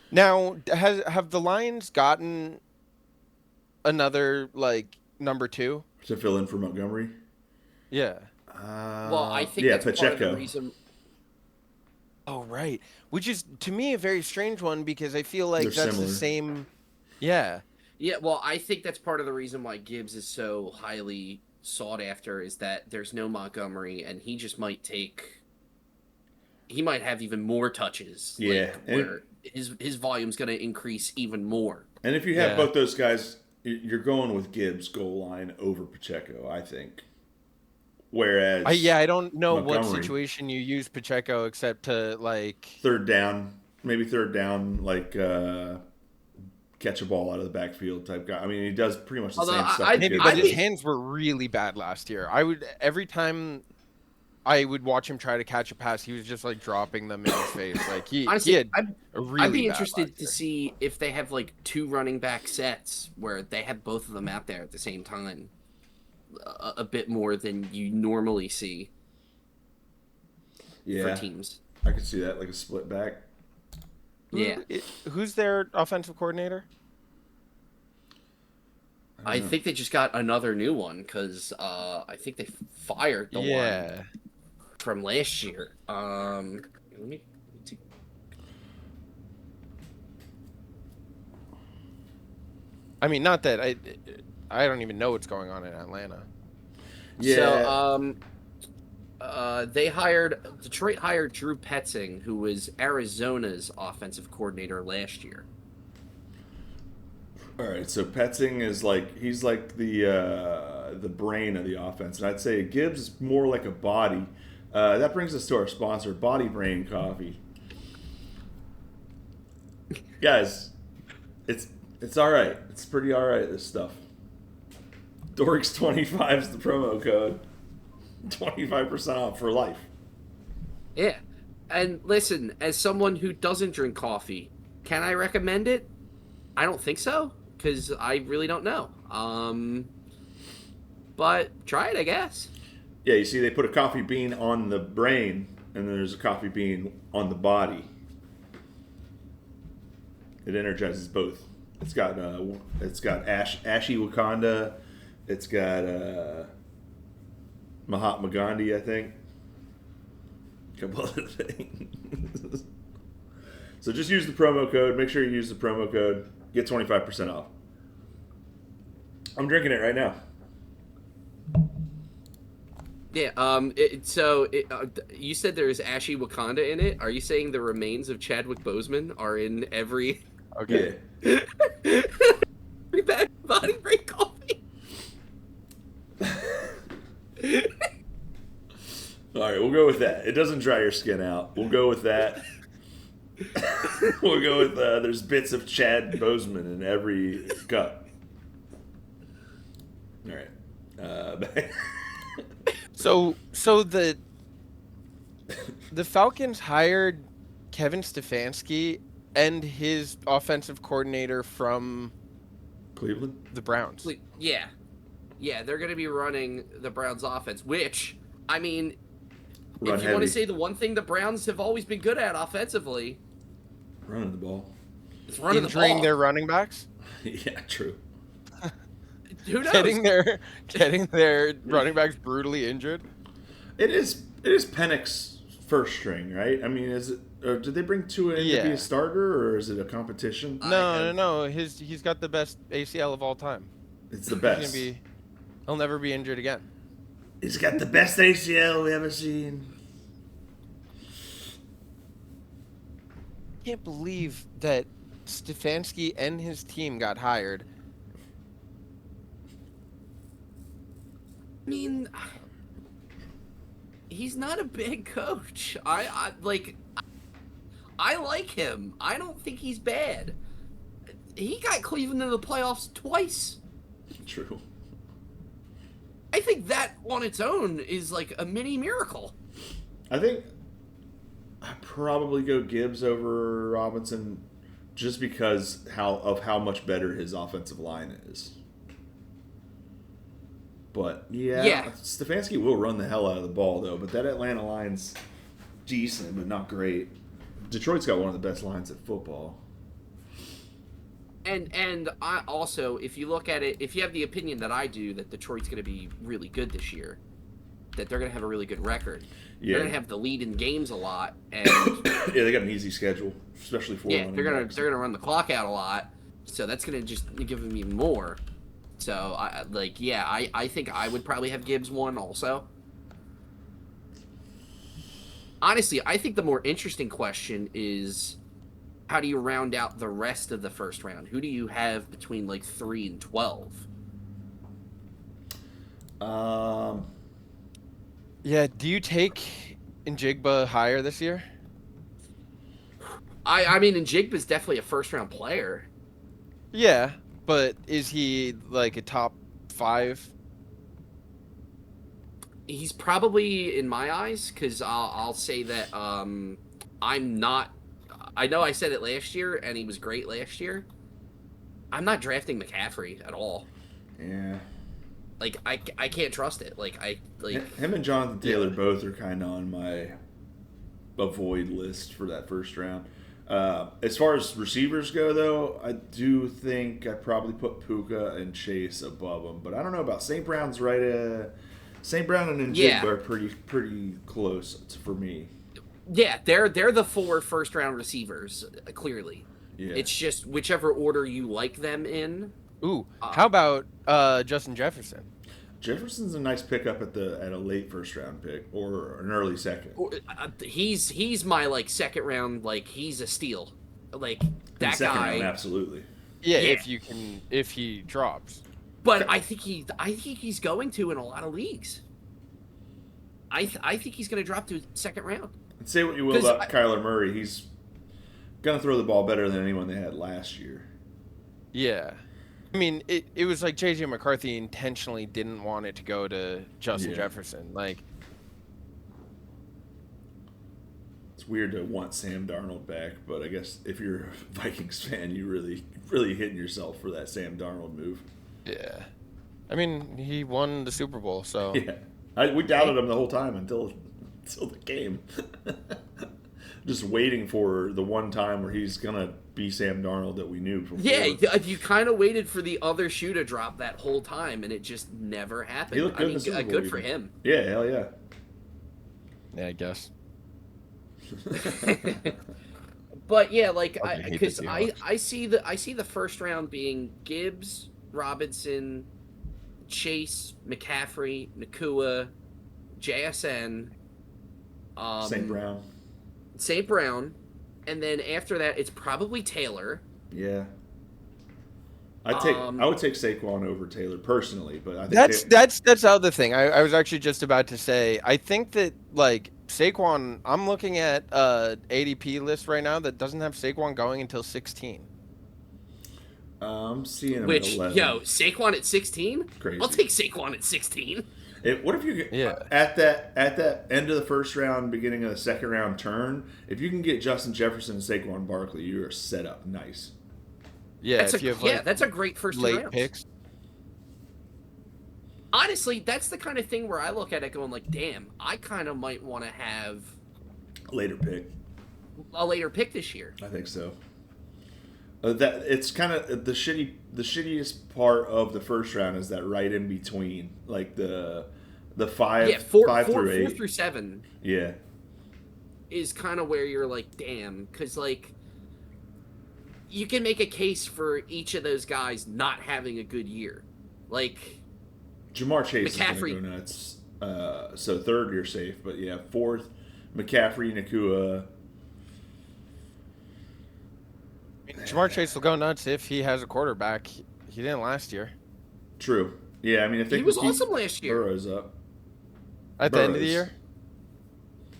Now, have the Lions gotten another like number 2 to fill in for Montgomery? Yeah. Well, I think that's Pacheco. part of the reason. Oh, right. Which is to me a very strange one because I feel like They're that's similar. the same. Yeah. Yeah, well, I think that's part of the reason why Gibbs is so highly sought after is that there's no Montgomery, and he just might have even more touches. Yeah, where his volume's going to increase even more. And if you have both those guys, you're going with Gibbs goal line over Pacheco, I think. Whereas, I don't know what Montgomery, situation you use Pacheco except to like third down, like catch a ball out of the backfield type guy. I mean, he does pretty much the same stuff. Maybe, but his hands were really bad last year. Every time I would watch him try to catch a pass, he was just like dropping them in his face. Like Honestly, he had a really I'd be bad interested last to year. see if they have like 2 running back sets where they have both of them out there at the same time. A bit more than you normally see for teams. I could see that, like a split back. Yeah. Who's their offensive coordinator? I think they just got another new one because I think they fired the one from last year. Let me see. I mean, not that I don't even know what's going on in Atlanta. Yeah. So, Detroit hired Drew Petzing, who was Arizona's offensive coordinator last year. All right, so Petzing is he's like the brain of the offense, and I'd say Gibbs is more like a body. That brings us to our sponsor, Body Brain Coffee. Guys, it's all right. It's pretty all right. This stuff. Dorks 25 is the promo code. 25% off for life. Yeah, and listen, as someone who doesn't drink coffee, can I recommend it? I don't think so, because I really don't know. But try it, I guess. Yeah, you see, they put a coffee bean on the brain, and then there's a coffee bean on the body. It energizes both. It's got Ashy Wakanda. It's got Mahatma Gandhi, I think. A couple other things. So just use the promo code. Make sure you use the promo code. Get 25% off. I'm drinking it right now. Yeah. You said there's Ashy Wakanda in it. Are you saying the remains of Chadwick Boseman are in every? Okay. Yeah. Every bad body break coffee. All right, we'll go with that. It doesn't dry your skin out. We'll go with that. We'll go with there's bits of Chad Boseman in every cup. All right. So the Falcons hired Kevin Stefanski and his offensive coordinator from Cleveland? the Browns. Yeah. Yeah, they're going to be running the Browns offense, which, I mean, if you want to say the one thing the Browns have always been good at offensively, running the ball. it's running the Injuring ball. their running backs? Yeah, true. Who knows? getting their running backs brutally injured. It is Penix's first string, right? I mean, is it? Or did they bring Tua in to be a starter, or is it a competition? No. He's got the best ACL of all time. It's the best. He'll never be injured again. He's got the best ACL we ever seen. Can't believe that Stefanski and his team got hired. I mean, he's not a bad coach. I like him. I don't think he's bad. He got Cleveland into the playoffs twice. True. I think that on its own is like a mini miracle. I think I'd probably go Gibbs over Robinson just because how much better his offensive line is. But yeah, Stefanski will run the hell out of the ball though. But that Atlanta line's decent, but not great. Detroit's got one of the best lines in football. And I also, if you look at it, if you have the opinion that I do that Detroit's going to be really good this year, that they're going to have a really good record, they're going to have the lead in games a lot, and yeah, they got an easy schedule, especially for they're going to run the clock out a lot, so that's going to just give them even more. So I think I would probably have Gibbs one also. Honestly, I think the more interesting question is, how do you round out the rest of the first round? Who do you have between like 3 and 12? Yeah, do you take Njigba higher this year? I mean, Njigba's definitely a first round player. Yeah, but is he like a top 5? He's probably in my eyes, because I'll say that I'm not. I know I said it last year, and he was great last year. I'm not drafting McCaffrey at all. Yeah. Like, I can't trust it. Him and Jonathan Taylor both are kind of on my avoid list for that first round. As far as receivers go, though, I do think I probably put Puka and Chase above them. But I don't know about St. Brown's right. St. Brown and Njigba are pretty close for me. Yeah, they're the 4 first round receivers, clearly. Yeah. It's just whichever order you like them in. Ooh, how about Justin Jefferson? Jefferson's a nice pickup at a late first round pick or an early second. He's my like second round, like he's a steal. Like that second guy round, absolutely. Yeah, if he drops. But I think he's going to in a lot of leagues. I think he's going to drop to second round. And say what you will about Kyler Murray, he's going to throw the ball better than anyone they had last year. Yeah. I mean, it was like J.J. McCarthy intentionally didn't want it to go to Justin Jefferson. Like, it's weird to want Sam Darnold back, but I guess if you're a Vikings fan, you really hitting yourself for that Sam Darnold move. Yeah. I mean, he won the Super Bowl, so. Yeah. We doubted him the whole time until the game. Just waiting for the one time where he's going to be Sam Darnold that we knew before. Yeah, you kind of waited for the other shoe to drop that whole time, and it just never happened. He looked good in the Super Bowl, good for him. Yeah, hell yeah. Yeah, I guess. But yeah, like I see the first round being Gibbs, Robinson, Chase, McCaffrey, Nakua, JSN, St. Brown, and then after that it's probably Taylor. Yeah. I would take Saquon over Taylor personally, but I think that's the other thing. I was actually just about to say, I think that like Saquon, I'm looking at ADP list right now that doesn't have Saquon going until 16. I'm seeing him at 11. Yo, Saquon at 16? Crazy. I'll take Saquon at 16. What if you get at that end of the first round, beginning of the second round turn, if you can get Justin Jefferson and Saquon Barkley, you are set up nice. Yeah, that's a great first late round. Picks. Honestly, that's the kind of thing where I look at it going like, damn, I kind of might want to have a later pick this year. I think so. That it's kind of the shittiest part of the first round is that right in between, like the five Yeah, four, 5 through 8. 4 through 7 Yeah, is kind of where you're like, damn, because like you can make a case for each of those guys not having a good year. Like Jamar Chase is McCaffrey. gonna go nuts. So third you're safe, but yeah, fourth McCaffrey, Nakua. Jamar Chase will go nuts if he has a quarterback. He didn't last year. True. Yeah, I mean if they He can was keep awesome last year. Burrows up. At the end of the Burrows. year?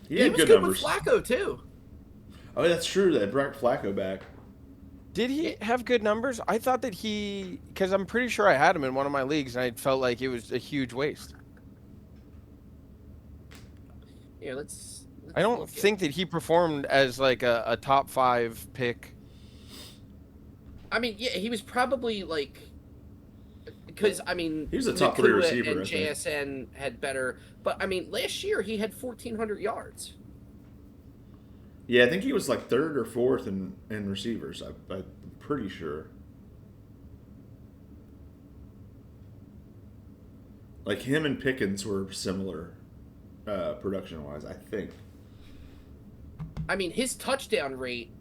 He He had was good good numbers. with Flacco too. Oh, that's true. They brought Flacco back. Did he have good numbers? I thought that because I'm pretty sure I had him in one of my leagues, and I felt like it was a huge waste. Yeah, let's I don't look think that he performed as like a top 5 pick. I mean, yeah, he was probably like, because I mean, He was a top 3 Nakua receiver, and I think. JSN had better, but I mean, last year he had 1,400 yards. Yeah, I think he was like third or fourth in receivers. I'm pretty sure. Like him and Pickens were similar, production wise. I think. I mean, his touchdown rate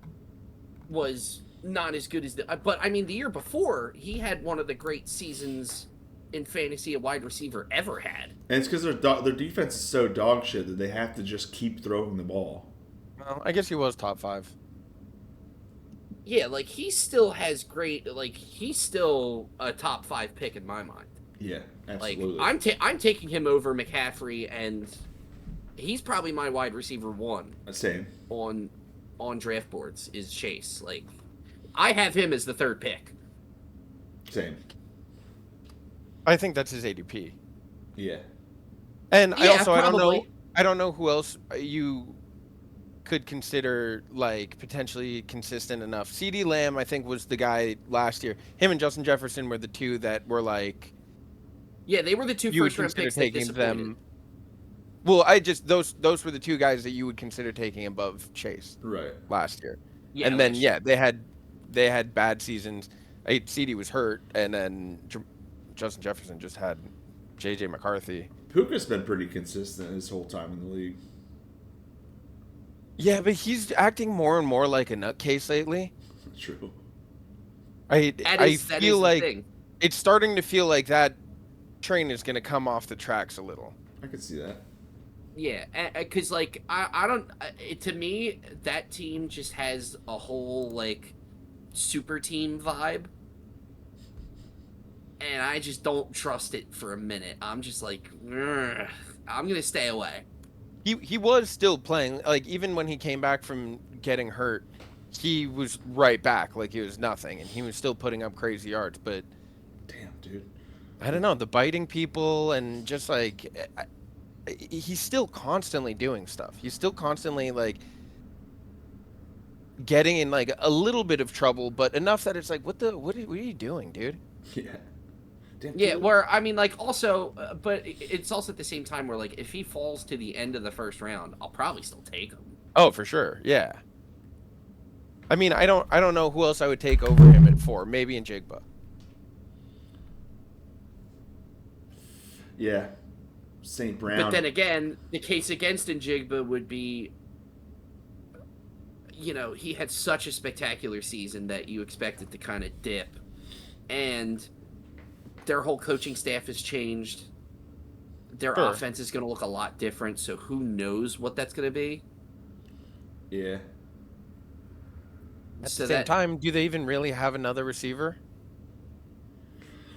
was not as good as but I mean, the year before he had one of the great seasons in fantasy a wide receiver ever had. And it's because their defense is so dog shit that they have to just keep throwing the ball. Well, I guess he was top 5. Yeah, like he still has great, like he's still a top 5 pick in my mind. Yeah, Like absolutely. I'm taking him over McCaffrey, and he's probably my wide receiver 1 Same. on draft boards is Chase. Like I have him as the 3rd pick. Same. I think that's his ADP. Yeah. And Yeah, I don't know who else you could consider like potentially consistent enough. CD Lamb, I think, was the guy last year. Him and Justin Jefferson were the two that were like, Yeah, they were the 2 you would first round consider picks that taking disappointed. them. Well, those were the 2 guys that you would consider taking above Chase Right. last year. Yeah, And then last yeah, they had bad seasons. CD was hurt, and then Justin Jefferson just had JJ McCarthy. Puka's been pretty consistent his whole time in the league. Yeah, but he's acting more and more like a nutcase lately. True. I that feel is like the thing. it's starting to feel like that train is going to come off the tracks a little. I could see that. Yeah, because like I don't. To me, that team just has a whole like super team vibe, and I just don't trust it for a minute. I'm just like, "Ugh, I'm gonna stay away. He was still playing, like even when he came back from getting hurt, he was right back like it was nothing, and he was still putting up crazy yards. But Damn, dude. I don't know, the biting people and just like he's still constantly doing stuff. He's still constantly like getting in like a little bit of trouble, but enough that it's like, what are you doing, dude? Yeah. Damn, Yeah, dude. where I mean, like also, but it's also at the same time where like if he falls to the end of the first round, I'll probably still take him. Oh, for sure, yeah. I mean, I don't know who else I would take over him at 4. Maybe in Jigba. Yeah. St. Brown. But then again, the case against Njigba would be, you know, he had such a spectacular season that you expect it to kind of dip. And their whole coaching staff has changed. Their Sure. offense is going to look a lot different, so who knows what that's going to be. Yeah. At So the same that, time, do they even really have another receiver?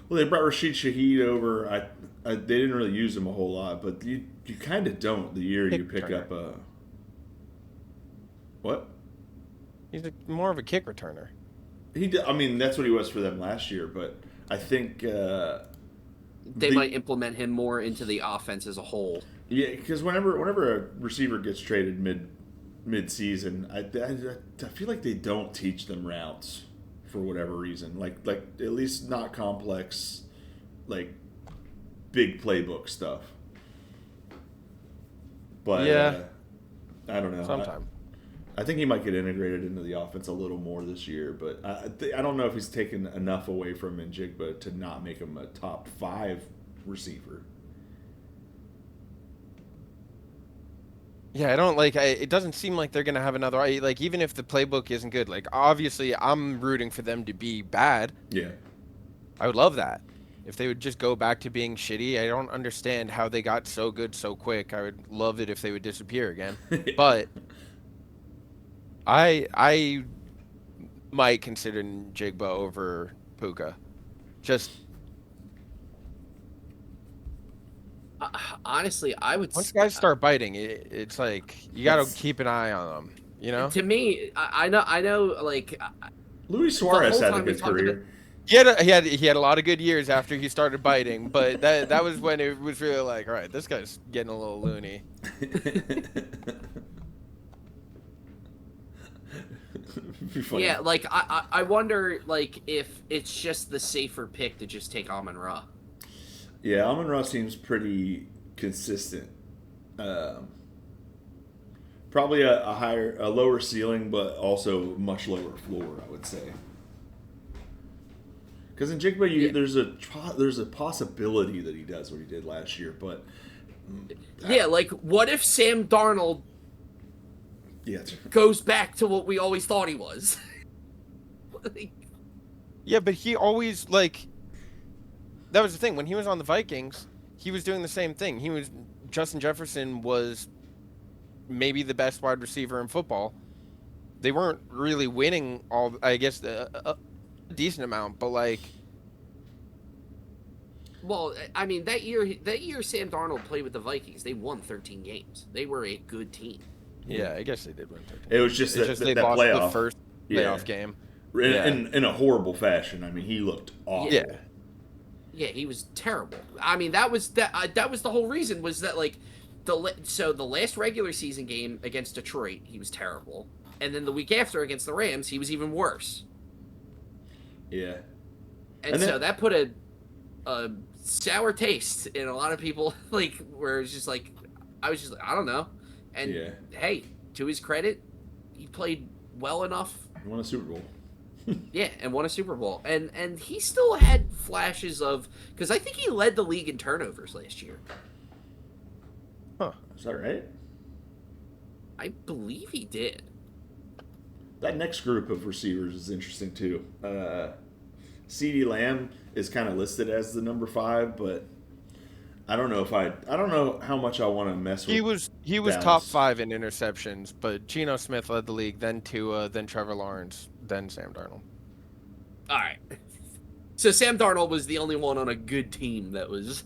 Well, they brought Rashid Shaheed over. They didn't really use him a whole lot, but you kind of don't the year you pick Kick up a. What? He's more of a kick returner. He did, I mean, that's what he was for them last year, but I think. they might implement him more into the offense as a whole. Yeah, because whenever a receiver gets traded mid-season, I feel like they don't teach them routes for whatever reason. Like at least not complex, like big playbook stuff. But Yeah. I don't know. Sometime. I think he might get integrated into the offense a little more this year, but I don't know if he's taken enough away from Njigba to not make him a top 5 receiver. Yeah, I don't like. It doesn't seem like they're gonna have another. Like, even if the playbook isn't good, like, obviously I'm rooting for them to be bad. Yeah. I would love that. If they would just go back to being shitty, I don't understand how they got so good so quick. I would love it if they would disappear again. But I might consider Jigba over Puka. Just honestly, I would. once guys start biting, it's like you got to keep an eye on them. You know. To me, I know. Like, Luis Suarez had a good career. He had a lot of good years after he started biting, but that was when it was really like, all right, this guy's getting a little loony. Yeah, like I wonder like if it's just the safer pick to just take Amon-Ra. Yeah, Amon-Ra seems pretty consistent. Probably a lower ceiling, but also much lower floor, I would say. Because in Jigba, there's a possibility that he does what he did last year, but yeah, like what if Sam Darnold goes back to what we always thought he was? Like, yeah, but he always that was the thing when he was on the Vikings, he was doing the same thing. Justin Jefferson was maybe the best wide receiver in football. They weren't really winning I guess a decent amount, but well, I mean that year Sam Darnold played with the Vikings. They won 13 games. They were a good team. Yeah, I guess they did win 13. It was just they that lost playoff. The first playoff game. In a horrible fashion. I mean, he looked awful. Yeah, he was terrible. I mean, that was the whole reason was that the last regular season game against Detroit, he was terrible, and then the week after against the Rams, he was even worse. Yeah, and so that put a sour taste in a lot of people, where it's just like, I was just like, I don't know. And hey, to his credit, he played well enough. He won a Super Bowl. Yeah, and won a Super Bowl. And he still had flashes of, because I think he led the league in turnovers last year. Huh. Is that right? I believe he did. That next group of receivers is interesting too. CeeDee Lamb is kind of listed as the number 5, but I don't know how much I want to mess with. He was Dallas. top 5 in interceptions, but Geno Smith led the league, then Tua, then Trevor Lawrence, then Sam Darnold. All right. So Sam Darnold was the only one on a good team that was.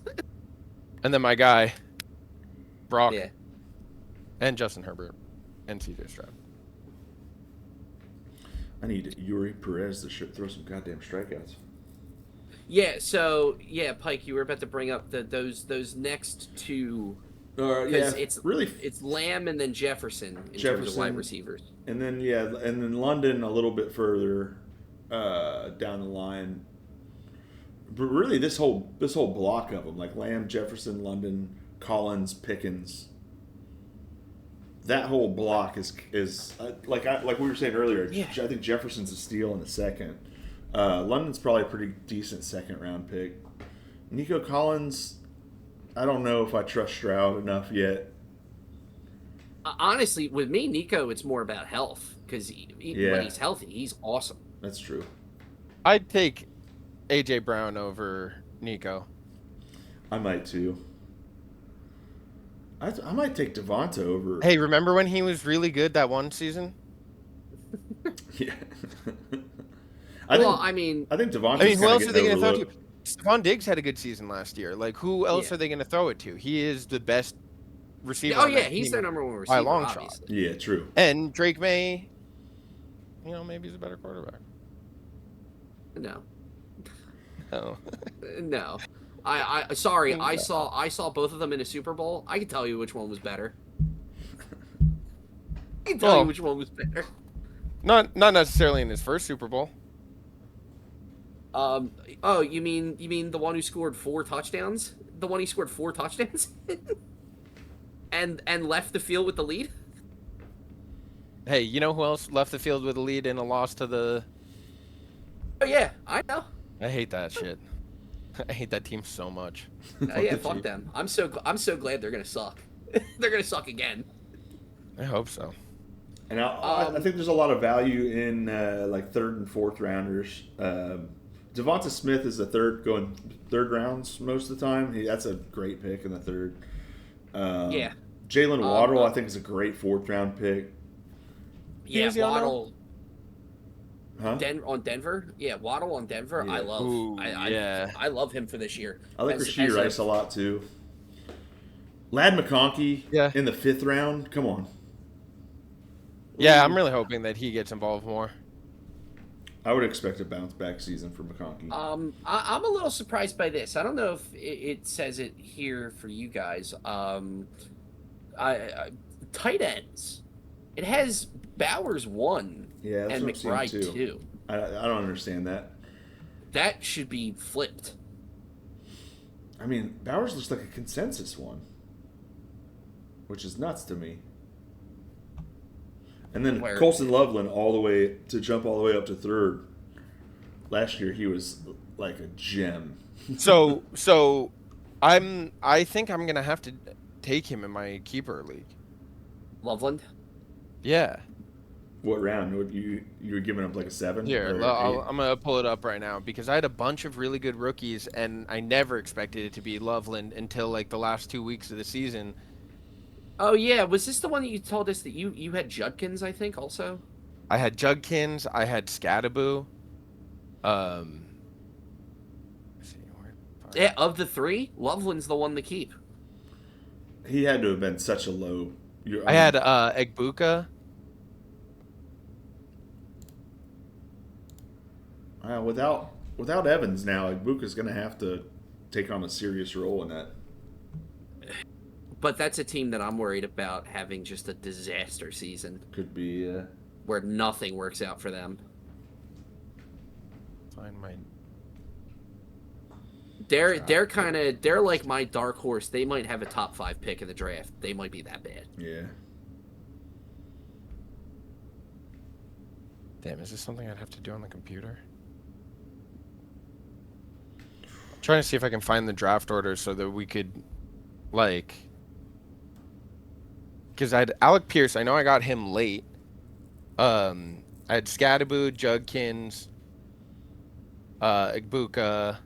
And then my guy, Brock, yeah, and Justin Herbert, and CJ Stroud. I need Yuri Perez to throw some goddamn strikeouts. Yeah. So Pike, you were about to bring up those next two. It's Lamb and then Jefferson in terms of wide receivers. And then London a little bit further down the line. But really, this whole block of them, like Lamb, Jefferson, London, Collins, Pickens. That whole block is like we were saying earlier. Yeah. I think Jefferson's a steal in the second. London's probably a pretty decent second round pick. Nico Collins, I don't know if I trust Stroud enough yet. Honestly, with me, Nico, it's more about health because when he's healthy, he's awesome. That's true. I'd take AJ Brown over Nico. I might too. I might take Devonta over. Hey, remember when he was really good that one season? Yeah. I think Devonta's I mean, who else are they going to throw overlooked. to? Stephon Diggs had a good season last year. Like, who else are they going to throw it to? He is the best receiver. Oh, yeah, he's their number 1 receiver, by a long obviously. shot. Yeah, true. And Drake May, maybe he's a better quarterback. No. No. No. I saw both of them in a Super Bowl. I can tell you which one was better. I can tell you which one was better. Not necessarily in his first Super Bowl. Oh, you mean the one who scored 4 touchdowns? The one he scored 4 touchdowns and left the field with the lead? Hey, you know who else left the field with a lead and a loss to the? Oh yeah, I know. I hate that shit. I hate that team so much. Oh Fuck yeah, the fuck Chiefs. them. I'm so glad they're gonna suck. They're gonna suck again. I hope so. And I think there's a lot of value in like third and fourth rounders. Devonta Smith is the third rounds most of the time. That's a great pick in the third. Yeah. Jalen Waddle, I think, is a great fourth round pick. Yeah, Who's he on now? Waddle. Huh? On Denver. Yeah, Waddle on Denver. Yeah. I love. Ooh, yeah. I love him for this year. I like Rashee Rice a lot too. Lad McConkey Yeah. in the fifth round. Come on. Yeah, I'm really hoping that he gets involved more. I would expect a bounce back season for McConkey. I'm a little surprised by this. I don't know if it says it here for you guys. Tight ends. It has Bowers 1 Yeah, that's and what I'm seeing, McBride 2. I don't understand that. That should be flipped. I mean, Bowers looks like a consensus one, which is nuts to me. And then Where- Colson Loveland jump all the way up to third. Last year he was like a gem. So I think I'm gonna have to take him in my keeper league. Loveland. Yeah. What round? You were giving up like a 7? Here, or I'm gonna pull it up right now because I had a bunch of really good rookies, and I never expected it to be Loveland until like the last 2 weeks of the season. Oh yeah, was this the one that you told us that you had Judkins? I think also. I had Judkins, I had Scadaboo. Let's see, Yeah, of the 3, Loveland's the one to keep. He had to have been such a low. I had Egbuka. Without Evans now, Ibuka's going to have to take on a serious role in that. But that's a team that I'm worried about having just a disaster season Could be. where nothing works out for them. Find my. They're like my dark horse. They might have a top 5 pick in the draft. They might be that bad. Yeah. Damn, is this something I'd have to do on the computer? I'm trying to see if I can find the draft order so that we could, like, because I had Alec Pierce. I know I got him late. I had Scadaboo, Judkins, Egbuka.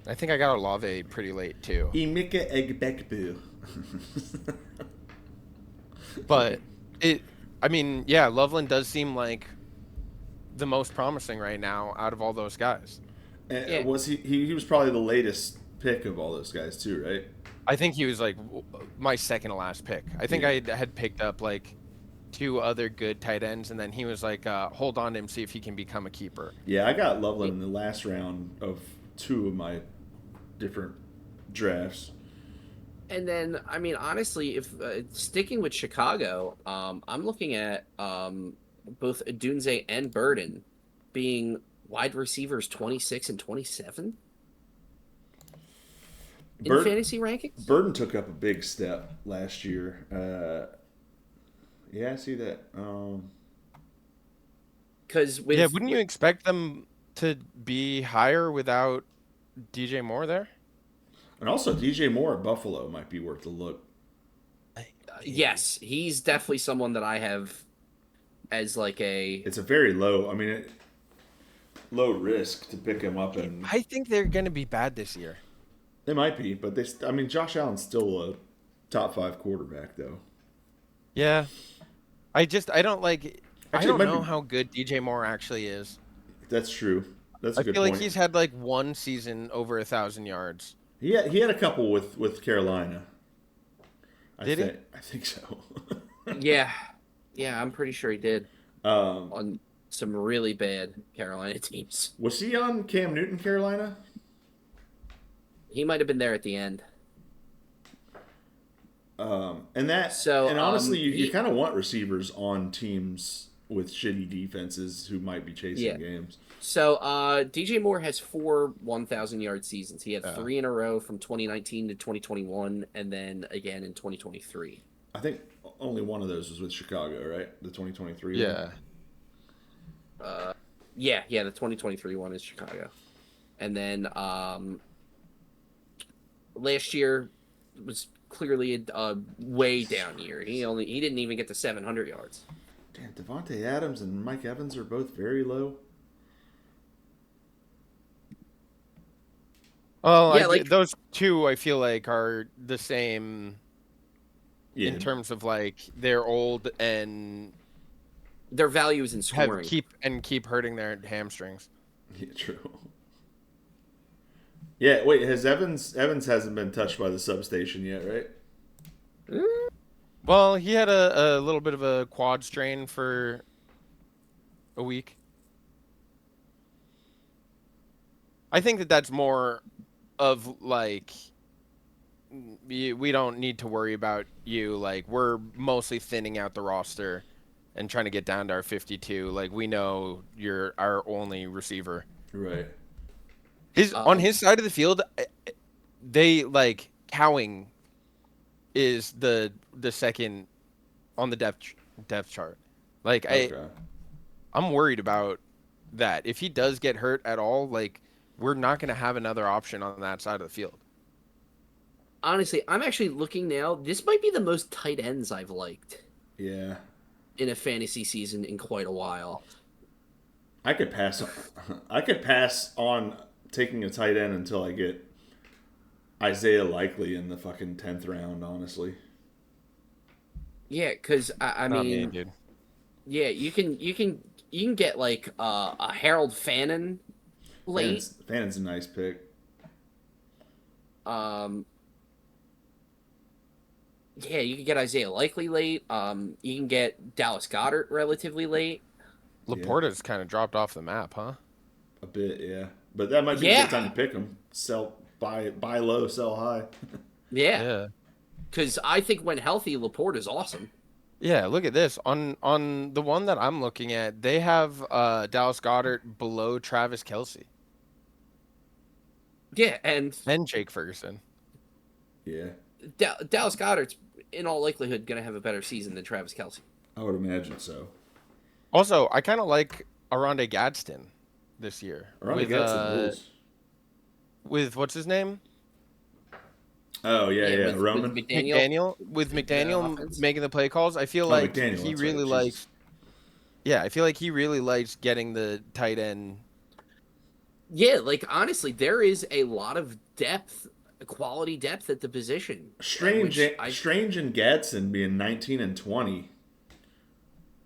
I think I got Olave pretty late too. Emeka Egbekbu. But yeah, Loveland does seem like the most promising right now out of all those guys. And Yeah. was he was probably the latest pick of all those guys too, right? I think he was like my second to last pick. I think I had picked up like 2 other good tight ends, and then he was like, hold on to him, see if he can become a keeper. Yeah, I got Loveland in the last round of 2 of my different drafts. And then, I mean, honestly, if sticking with Chicago, I'm looking at both Dunze and Burden being wide receivers 26 and 27 in fantasy rankings. Burden took up a big step last year. Yeah, I see that. Because Wouldn't you expect them to be higher without DJ Moore there? And also, DJ Moore at Buffalo might be worth a look. Yes, he's definitely someone that I have as like a. It's a very low. I mean, low risk to pick him up, and I think they're going to be bad this year. they might be. But I mean, Josh Allen's still a top 5 quarterback, though. Yeah. I don't like. I Actually, don't it might know be- how good DJ Moore actually is. That's true. That's a I good feel point. like he's had like 1 season over 1,000 yards. He had a couple with Carolina. Did he? I think so. Yeah, I'm pretty sure he did um, on some really bad Carolina teams. was he on Cam Newton, Carolina? He might have been there at the end. And honestly, you kind of want receivers on teams with shitty defenses who might be chasing games. So DJ Moore has 4 1,000-yard seasons. He had 3 in a row from 2019 to 2021, and then again in 2023. I think only one of those was with Chicago, right? The 2023 Yeah. one? Yeah, the 2023 one is Chicago. And then last year was clearly a way down year. He didn't even get to 700 yards. Damn, Devontae Adams and Mike Evans are both very low. Well, Yeah, like those two I feel like are the same Yeah. in terms of like they're old and their value is in scoring. keep hurting their hamstrings. Yeah, true. Yeah, wait, Evans hasn't been touched by the substation yet, right? Well, he had a little bit of a quad strain for a week. I think that's more of like we don't need to worry about you. Like we're mostly thinning out the roster and trying to get down to our 52. Like we know you're our only receiver. Right. On his side of the field, they like Cowing is the second on the depth chart. Like Okay. I'm worried about that. If he does get hurt at all, like we're not going to have another option on that side of the field. Honestly, I'm actually looking now. This might be the most tight ends I've liked. Yeah. In a fantasy season in quite a while. I could pass on taking a tight end until I get Isaiah Likely in the fucking 10th round, honestly. Yeah, because I mean, dude. Yeah, you can get like a Harold Fannin late. Fannon's a nice pick. Yeah, you can get Isaiah Likely late. You can get Dallas Goedert relatively late. Laporta's kind of dropped off the map, huh? A bit, yeah. But that might be a good time to pick him. Buy low, sell high. Yeah. Because I think when healthy, Laporta's awesome. Yeah, look at this. On the one that I'm looking at, they have Dallas Goedert below Travis Kelce. Yeah, and Jake Ferguson. Yeah. Dallas Goedert's in all likelihood going to have a better season than Travis Kelce. I would imagine so. Also, I kind of like Aronde Gadsden this year. Aronde Gadsden rules. With what's his name? Oh, yeah. Roman. With McDaniel making the play calls. I feel like McDaniel, he really likes. Yeah, I feel like he really likes getting the tight end. Yeah, like honestly, there is a lot of depth, quality depth at the position. Strange and Gadsden being 19 and 20.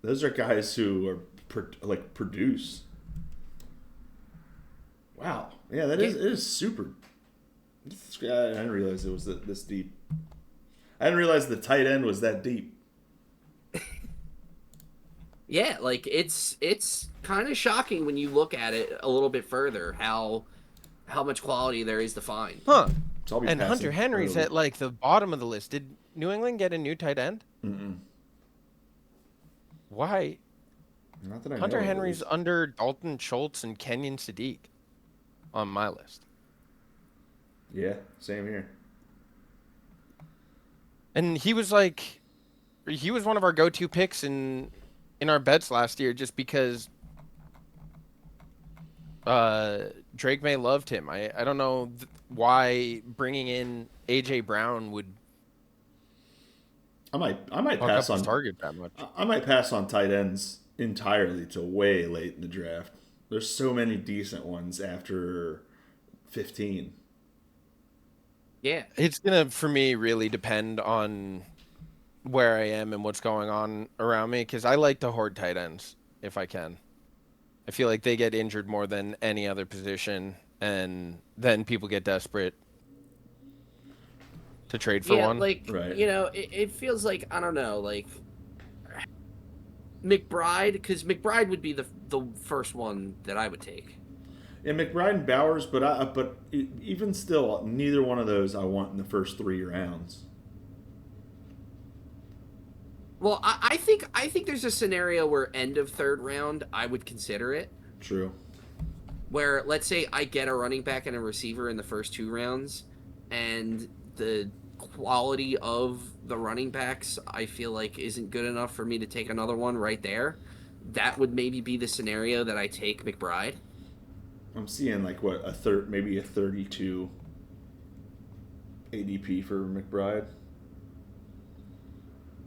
Those are guys who are produce. Wow. Yeah, it is super. I didn't realize it was this deep. I didn't realize the tight end was that deep. Yeah, like it's kind of shocking when you look at it a little bit further how much quality there is to find. Huh. And Hunter Henry's at like the bottom of the list. Did New England get a new tight end? Mm-mm. Why? Not that I know. Hunter Henry's under Dalton Schultz and Kenyon Sadiq on my list. Yeah, same here. And he was one of our go-to picks in our bets last year just because Drake May loved him. I don't know why bringing in AJ Brown would I might pass on target that much. I might pass on tight ends entirely till way late in the draft. There's so many decent ones after 15. Yeah. It's going to, for me, really depend on where I am and what's going on around me, because I like to hoard tight ends if I can. I feel like they get injured more than any other position, and then people get desperate to trade for one. Like, right. It feels like, I don't know, like McBride, because McBride would be the first one that I would take. Yeah, McBride and Bowers, but even still, neither one of those I want in the first 3 rounds. Well, I think there's a scenario where end of 3rd round I would consider it. True. Where let's say I get a running back and a receiver in the first 2 rounds, and the quality of the running backs, I feel like isn't good enough for me to take another one right there. That would maybe be the scenario that I take McBride. I'm seeing like what maybe a 32 ADP for McBride.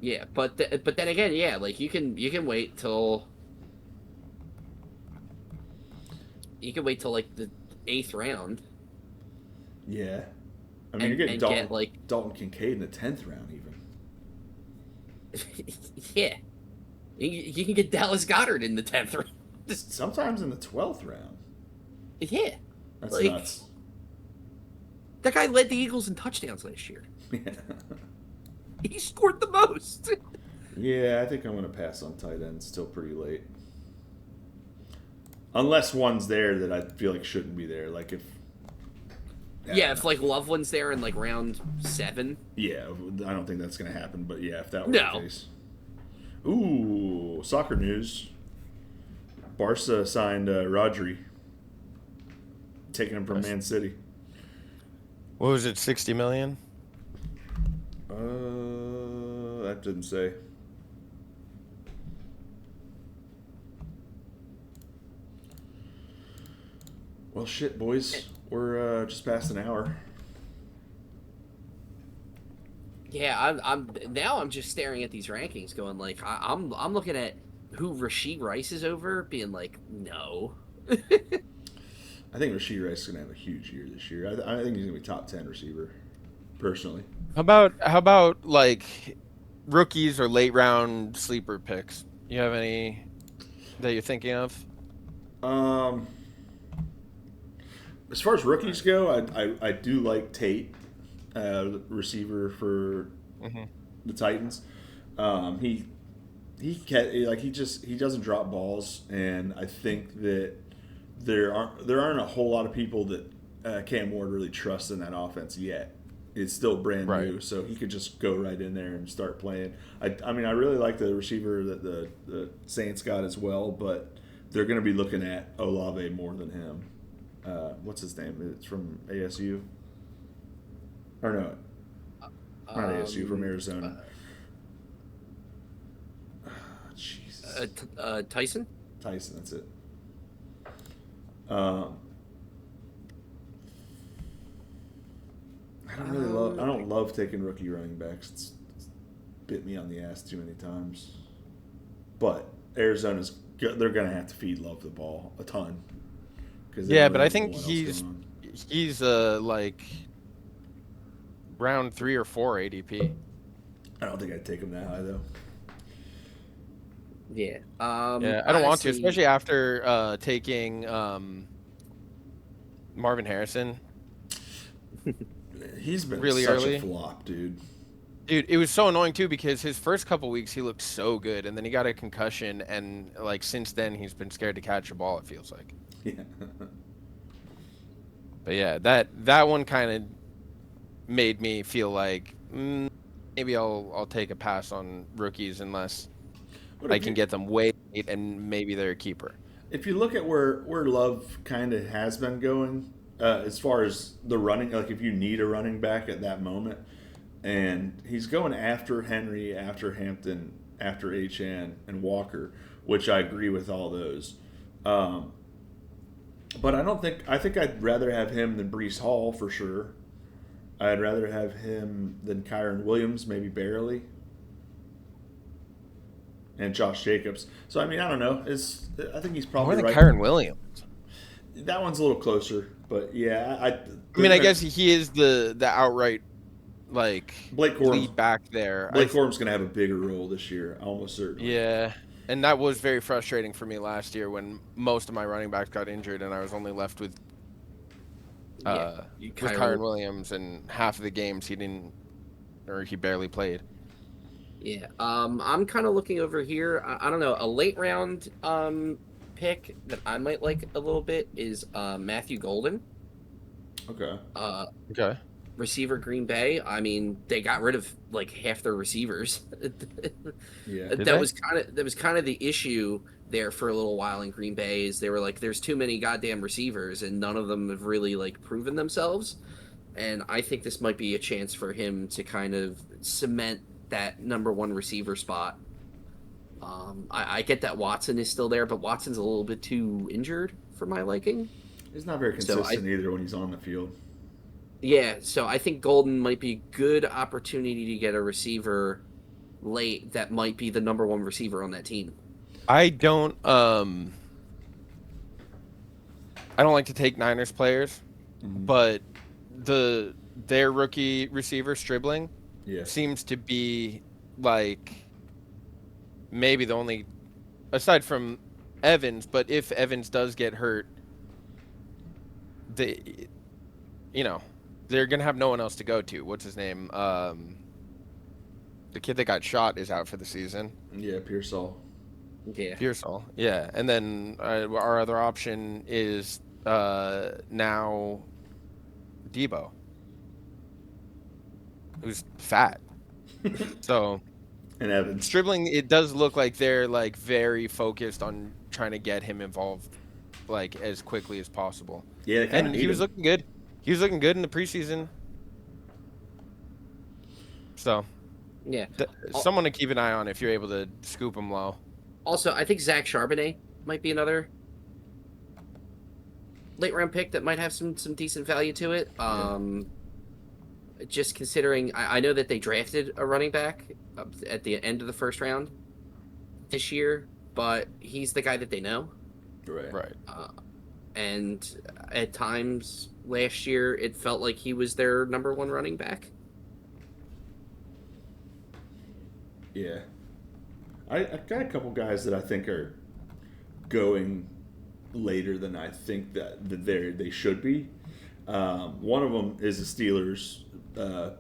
Yeah, but then again, yeah, like you can wait till like the 8th round. Yeah, I mean you're getting get, Dalton Kincaid in the 10th round even. Yeah, you can get Dallas Goedert in the 10th round. Sometimes in the 12th round. Yeah, That's nuts. That guy led the Eagles in touchdowns last year. Yeah. He scored the most. Yeah, I think I'm going to pass on tight end. Still pretty late. Unless one's there that I feel like shouldn't be there. Like if... if like Loveland's there in like round 7. Yeah, I don't think that's going to happen. But yeah, if that were the case. Ooh, soccer news. Barca signed Rodri. Taking him from Man City. What was it, 60 million? That didn't say. Well, shit, boys. We're just past an hour. Yeah, I'm just staring at these rankings, going like I'm looking at who Rashee Rice is over, being like, no. I think Rashee Rice is gonna have a huge year this year. I think he's gonna be top 10 receiver, personally. How about like rookies or late round sleeper picks? You have any that you're thinking of? As far as rookies go, I do like Tate, receiver for the Titans. He doesn't drop balls, and I think that there aren't a whole lot of people that Cam Ward really trusts in that offense yet. It's still brand new, so he could just go right in there and start playing. I mean, I really like the receiver that the Saints got as well, but they're going to be looking at Olave more than him. What's his name? It's from ASU. Or no, not ASU, from Arizona. Jesus. Tyson? Tyson, that's it. I don't love taking rookie running backs. It's bit me on the ass too many times. But they're gonna have to feed Love the ball a ton. Yeah, but I think he's like round 3 or 4 ADP. I don't think I'd take him that high though. Yeah. Yeah, I don't want to, especially after taking Marvin Harrison. He's been really such early. A flop, dude. Dude, it was so annoying too because his first couple weeks he looked so good, and then he got a concussion, and like since then he's been scared to catch a ball. It feels like. Yeah. But yeah, that one kind of made me feel like maybe I'll take a pass on rookies unless I can get them way late and maybe they're a keeper. If you look at where Love kind of has been going, as far as the running, like if you need a running back at that moment, and he's going after Henry, after Hampton, after HN and Walker, which I agree with all those. But I think I'd rather have him than Breece Hall for sure. I'd rather have him than Kyron Williams, maybe barely. And Josh Jacobs. So, I mean, I don't know. I think he's probably more than right. Kyron Williams. That one's a little closer. But, yeah. I mean, I guess he is the outright, like, Blake Corum's, lead back there. Blake Corum's going to have a bigger role this year, almost certainly. Yeah. And that was very frustrating for me last year when most of my running backs got injured and I was only left with Kyron Williams, and half of the games he barely played. Yeah. I'm kind of looking over here. I don't know. A late round pick that I might like a little bit is Matthew Golden. Okay. Okay. Receiver, Green Bay. I mean, they got rid of like half their receivers. Yeah. That was kind of the issue there for a little while in Green Bay. Is they were like, there's too many goddamn receivers, and none of them have really like proven themselves. And I think this might be a chance for him to kind of cement that number one receiver spot. I get that Watson is still there, but Watson's a little bit too injured for my liking. He's not very consistent either when he's on the field. Yeah, so I think Golden might be a good opportunity to get a receiver late that might be the number one receiver on that team. I don't like to take Niners players, but their rookie receiver Stribling seems to be like maybe the only, aside from Evans, but if Evans does get hurt, they're gonna have no one else to go to. What's his name? The kid that got shot is out for the season. Yeah, Pearsall. Yeah. Pearsall. Yeah, and then our other option is now Debo, who's fat. So, and Evans. Stribling, it does look like they're like very focused on trying to get him involved like as quickly as possible. Yeah, and he was looking good. He was looking good in the preseason. So, yeah, someone to keep an eye on if you're able to scoop him low. Also, I think Zach Charbonnet might be another late round pick that might have some decent value to it. Just considering, I know that they drafted a running back at the end of the first round this year, but he's the guy that they know. Right. And at times last year, it felt like he was their number one running back. Yeah. I got a couple guys that I think are going later than I think that they should be. One of them is the Steelers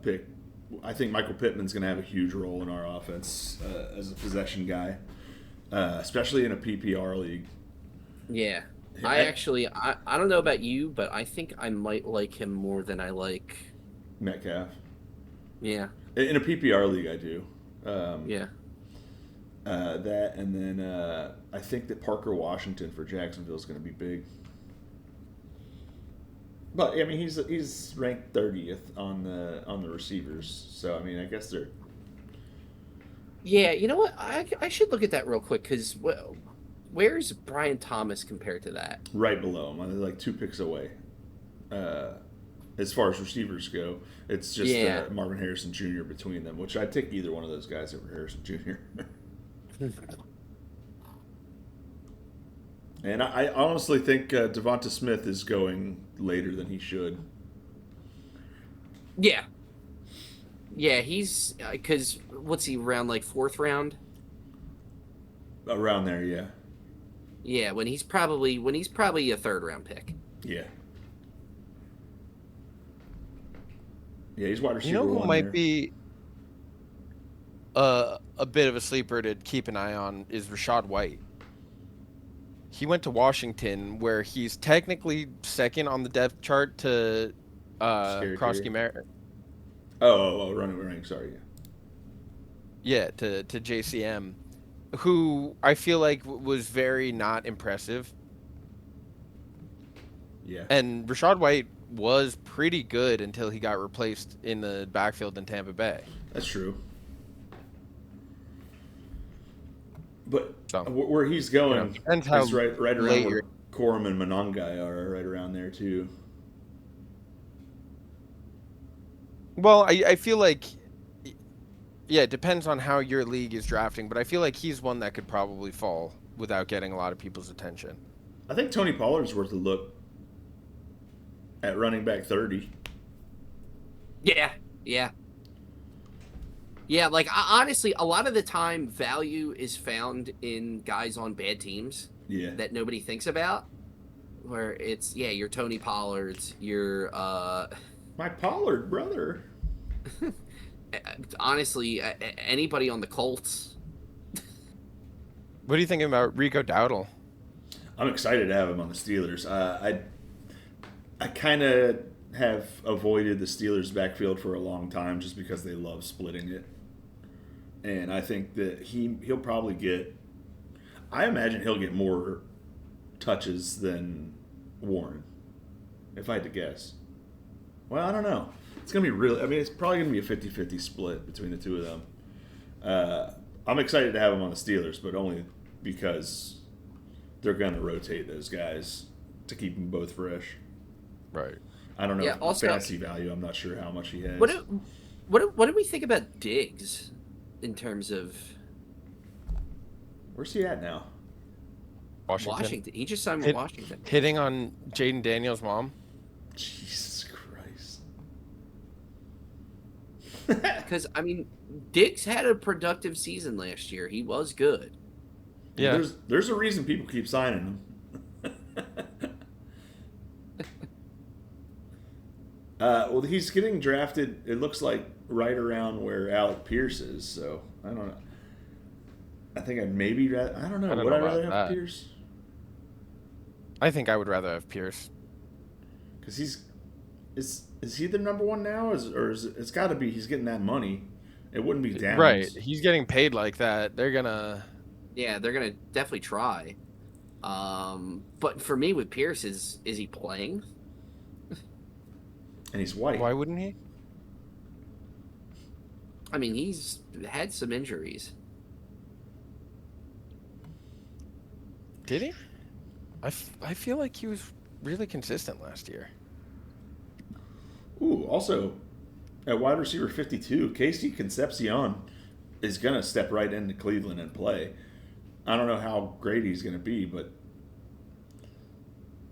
pick. I think Michael Pittman's going to have a huge role in our offense as a possession guy, especially in a PPR league. Yeah. I don't know about you, but I think I might like him more than I like Metcalf. Yeah. In a PPR league, I do. Yeah. That, and then I think that Parker Washington for Jacksonville is going to be big. But I mean, he's ranked 30th on the receivers, so I mean, I guess they're. Yeah, you know what? I should look at that real quick because where's Brian Thomas compared to that? Right below him, they're like 2 picks away. As far as receivers go, it's just Marvin Harrison Jr. between them, which I'd take either one of those guys over Harrison Jr. And I honestly think Devonta Smith is going later than he should. Yeah. Yeah, he's because what's he around like 4th round? Around there, yeah. Yeah, when he's probably a 3rd round pick. Yeah. Yeah, he's wide receiver. You know who might there. be a bit of a sleeper to keep an eye on is Rachaad White. He went to Washington, where he's technically second on the depth chart to Krosky Merritt. Running. Sorry, yeah. Yeah, to JCM, who I feel like was very not impressive. Yeah. And Rachaad White was pretty good until he got replaced in the backfield in Tampa Bay. That's true. But where he's going is right around where Corum and Monangai are, right around there too. Well, I feel like, yeah, it depends on how your league is drafting, but I feel like he's one that could probably fall without getting a lot of people's attention. I think Tony Pollard's worth a look at running back 30. Yeah. Yeah, like honestly, a lot of the time, value is found in guys on bad teams that nobody thinks about. Where it's your Tony Pollards, your my Pollard brother. Honestly, anybody on the Colts. What are you thinking about Rico Dowdle? I'm excited to have him on the Steelers. I kind of have avoided the Steelers' backfield for a long time just because they love splitting it. And I think that he'll probably get... I imagine he'll get more touches than Warren, if I had to guess. Well, I don't know. It's going to be really. I mean, it's probably going to be a 50-50 split between the two of them. I'm excited to have them on the Steelers, but only because they're going to rotate those guys to keep them both fresh. Right. I don't know. Yeah, also, fantasy value, I'm not sure how much he has. What do we think about Diggs in terms of Where's he at now? Washington. He just signed with Washington. Hitting on Jaden Daniels' mom. Jesus Christ. Because, I mean, Diggs had a productive season last year. He was good. Yeah. There's a reason people keep signing him. Well, he's getting drafted, it looks like, right around where Alec Pierce is, so I don't know. I think I'd maybe I don't know. Would I rather have that. Pierce? I think I would rather have Pierce. Because is he the number one now? It's got to be, he's getting that money. It wouldn't be Downs. Right. He's getting paid like that. They're going to... Yeah, they're going to definitely try. But for me with Pierce, is he playing? And he's white. Why wouldn't he? I mean, he's had some injuries. Did he? I feel like he was really consistent last year. Ooh, also, at wide receiver 52, Casey Concepcion is going to step right into Cleveland and play. I don't know how great he's going to be, but...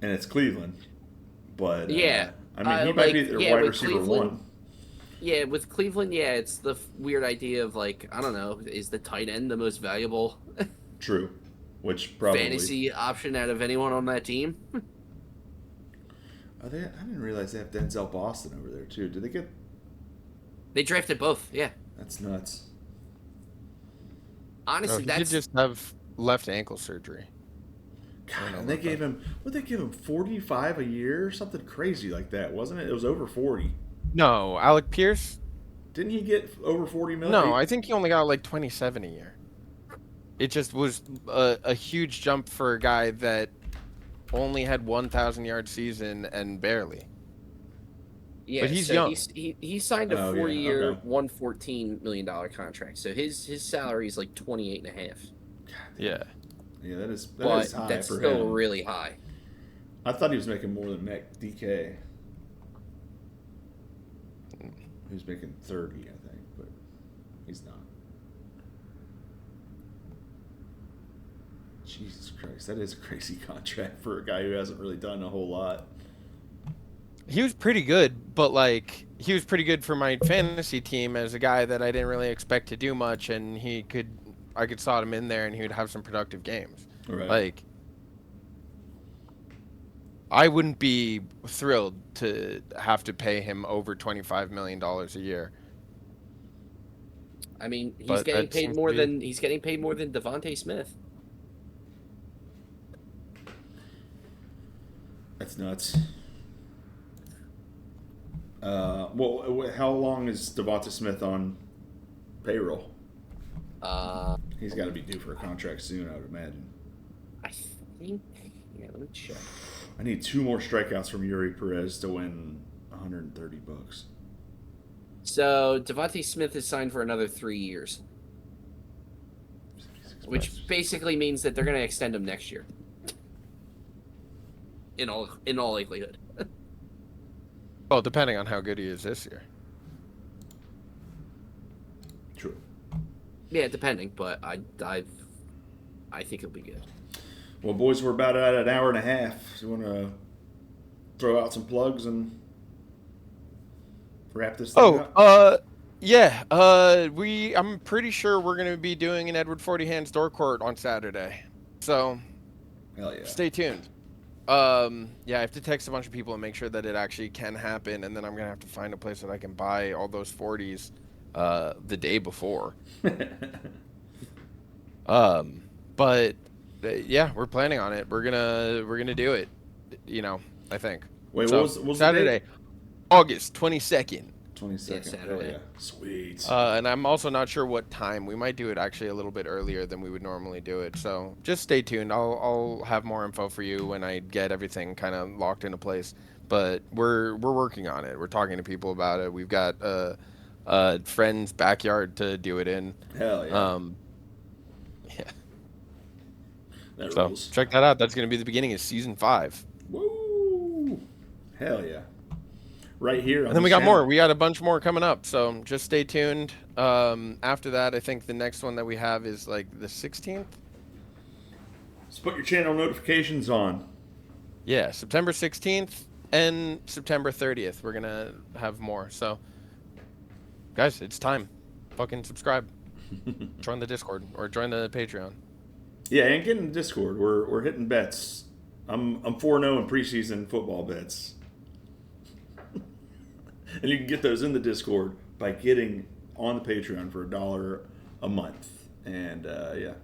And it's Cleveland. But, yeah. I mean, he might be their wide receiver Cleveland, 1. Yeah, with Cleveland, yeah, it's the weird idea of, like, I don't know, is the tight end the most valuable True. Which probably... fantasy option out of anyone on that team? I didn't realize they have Denzel Boston over there, too. Did they get... They drafted both, yeah. That's nuts. Honestly, he that's... did just have left ankle surgery. God, and they gave him... What did they give him? 45 a year? Something crazy like that, wasn't it? It was over 40. No, Alec Pierce? Didn't he get over 40 million? No, I think he only got like 27 a year. It just was a huge jump for a guy that only had 1,000-yard season and barely. Yeah, but he's so young. He signed a 4-year, okay. $114 million contract. So his salary is like 28.5. Yeah. Yeah, that is But high that's for still him. really high. I thought he was making more than DK. He was making 30, I think, but he's not. Jesus Christ, that is a crazy contract for a guy who hasn't really done a whole lot. He was pretty good, but like he was pretty good for my fantasy team as a guy that I didn't really expect to do much, and I could slot him in there and he would have some productive games. Right. Like I wouldn't be thrilled to have to pay him over $25 million a year. I mean, he's But getting that paid seems more to be- than Devontae Smith. That's nuts. Well, how long is Devonta Smith on payroll? He's got to be due for a contract soon, I would imagine. I think. Yeah, let me check. I need 2 more strikeouts from Yuri Perez to win $130. So Devontae Smith is signed for another 3 years, which basically means that they're going to extend him next year. In all likelihood. Well, depending on how good he is this year. True. Yeah, depending, but I think he'll be good. Well, boys, we're about at an hour and a half. So you want to throw out some plugs and wrap this thing up? Yeah. I'm pretty sure we're going to be doing an Edward Forty Hands Dork on Saturday. So, Hell yeah. stay tuned. I have to text a bunch of people and make sure that it actually can happen, and then I'm gonna have to find a place that I can buy all those 40s the day before. But yeah, we're planning on it. We're gonna do it. I think. Wait, so, what was Saturday, the date? August 22nd. 22nd. Yeah, Saturday. Hell yeah. Sweet. And I'm also not sure what time. We might do it actually a little bit earlier than we would normally do it. So just stay tuned. I'll have more info for you when I get everything kind of locked into place. but we're working on it. We're talking to people about it. We've got a friend's backyard to do it in. Hell yeah. Yeah. That So rules. check that out. That's going to be the beginning of season 5. Woo! Hell yeah. Right here on And then the we got channel. more. We got a bunch more coming up. So just stay tuned. After that, I think the next one that we have is like the 16th. So put your channel notifications on. Yeah, September 16th and September 30th. We're going to have more. So, guys, it's time. Fucking subscribe. Join the Discord or join the Patreon. Yeah, and get in the Discord. We're hitting bets. I'm 4-0 in preseason football bets. And you can get those in the Discord by getting on the Patreon for $1 a month. And yeah,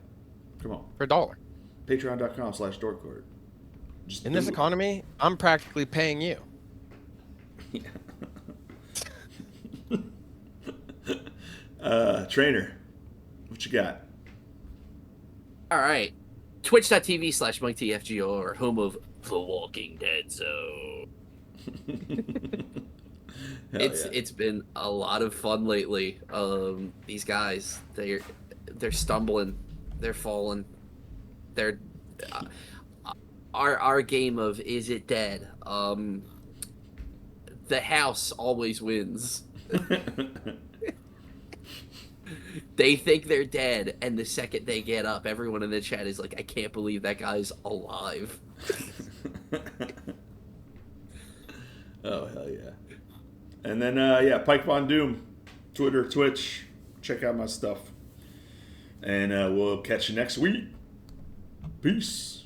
come on. For $1. Patreon.com/dorkcourt. Just In do this it. economy, I'm practically paying you. Trainer, what you got? All right. Twitch.tv/MikeTFGO or home of The Walking Dead Zone. It's been a lot of fun lately. These guys, they're stumbling, they're falling, they're our game of Is It Dead? The house always wins. They think they're dead, and the second they get up, everyone in the chat is like, I can't believe that guy's alive. Oh, hell yeah. And then, yeah, Pike Von Doom, Twitter, Twitch. Check out my stuff. And we'll catch you next week. Peace.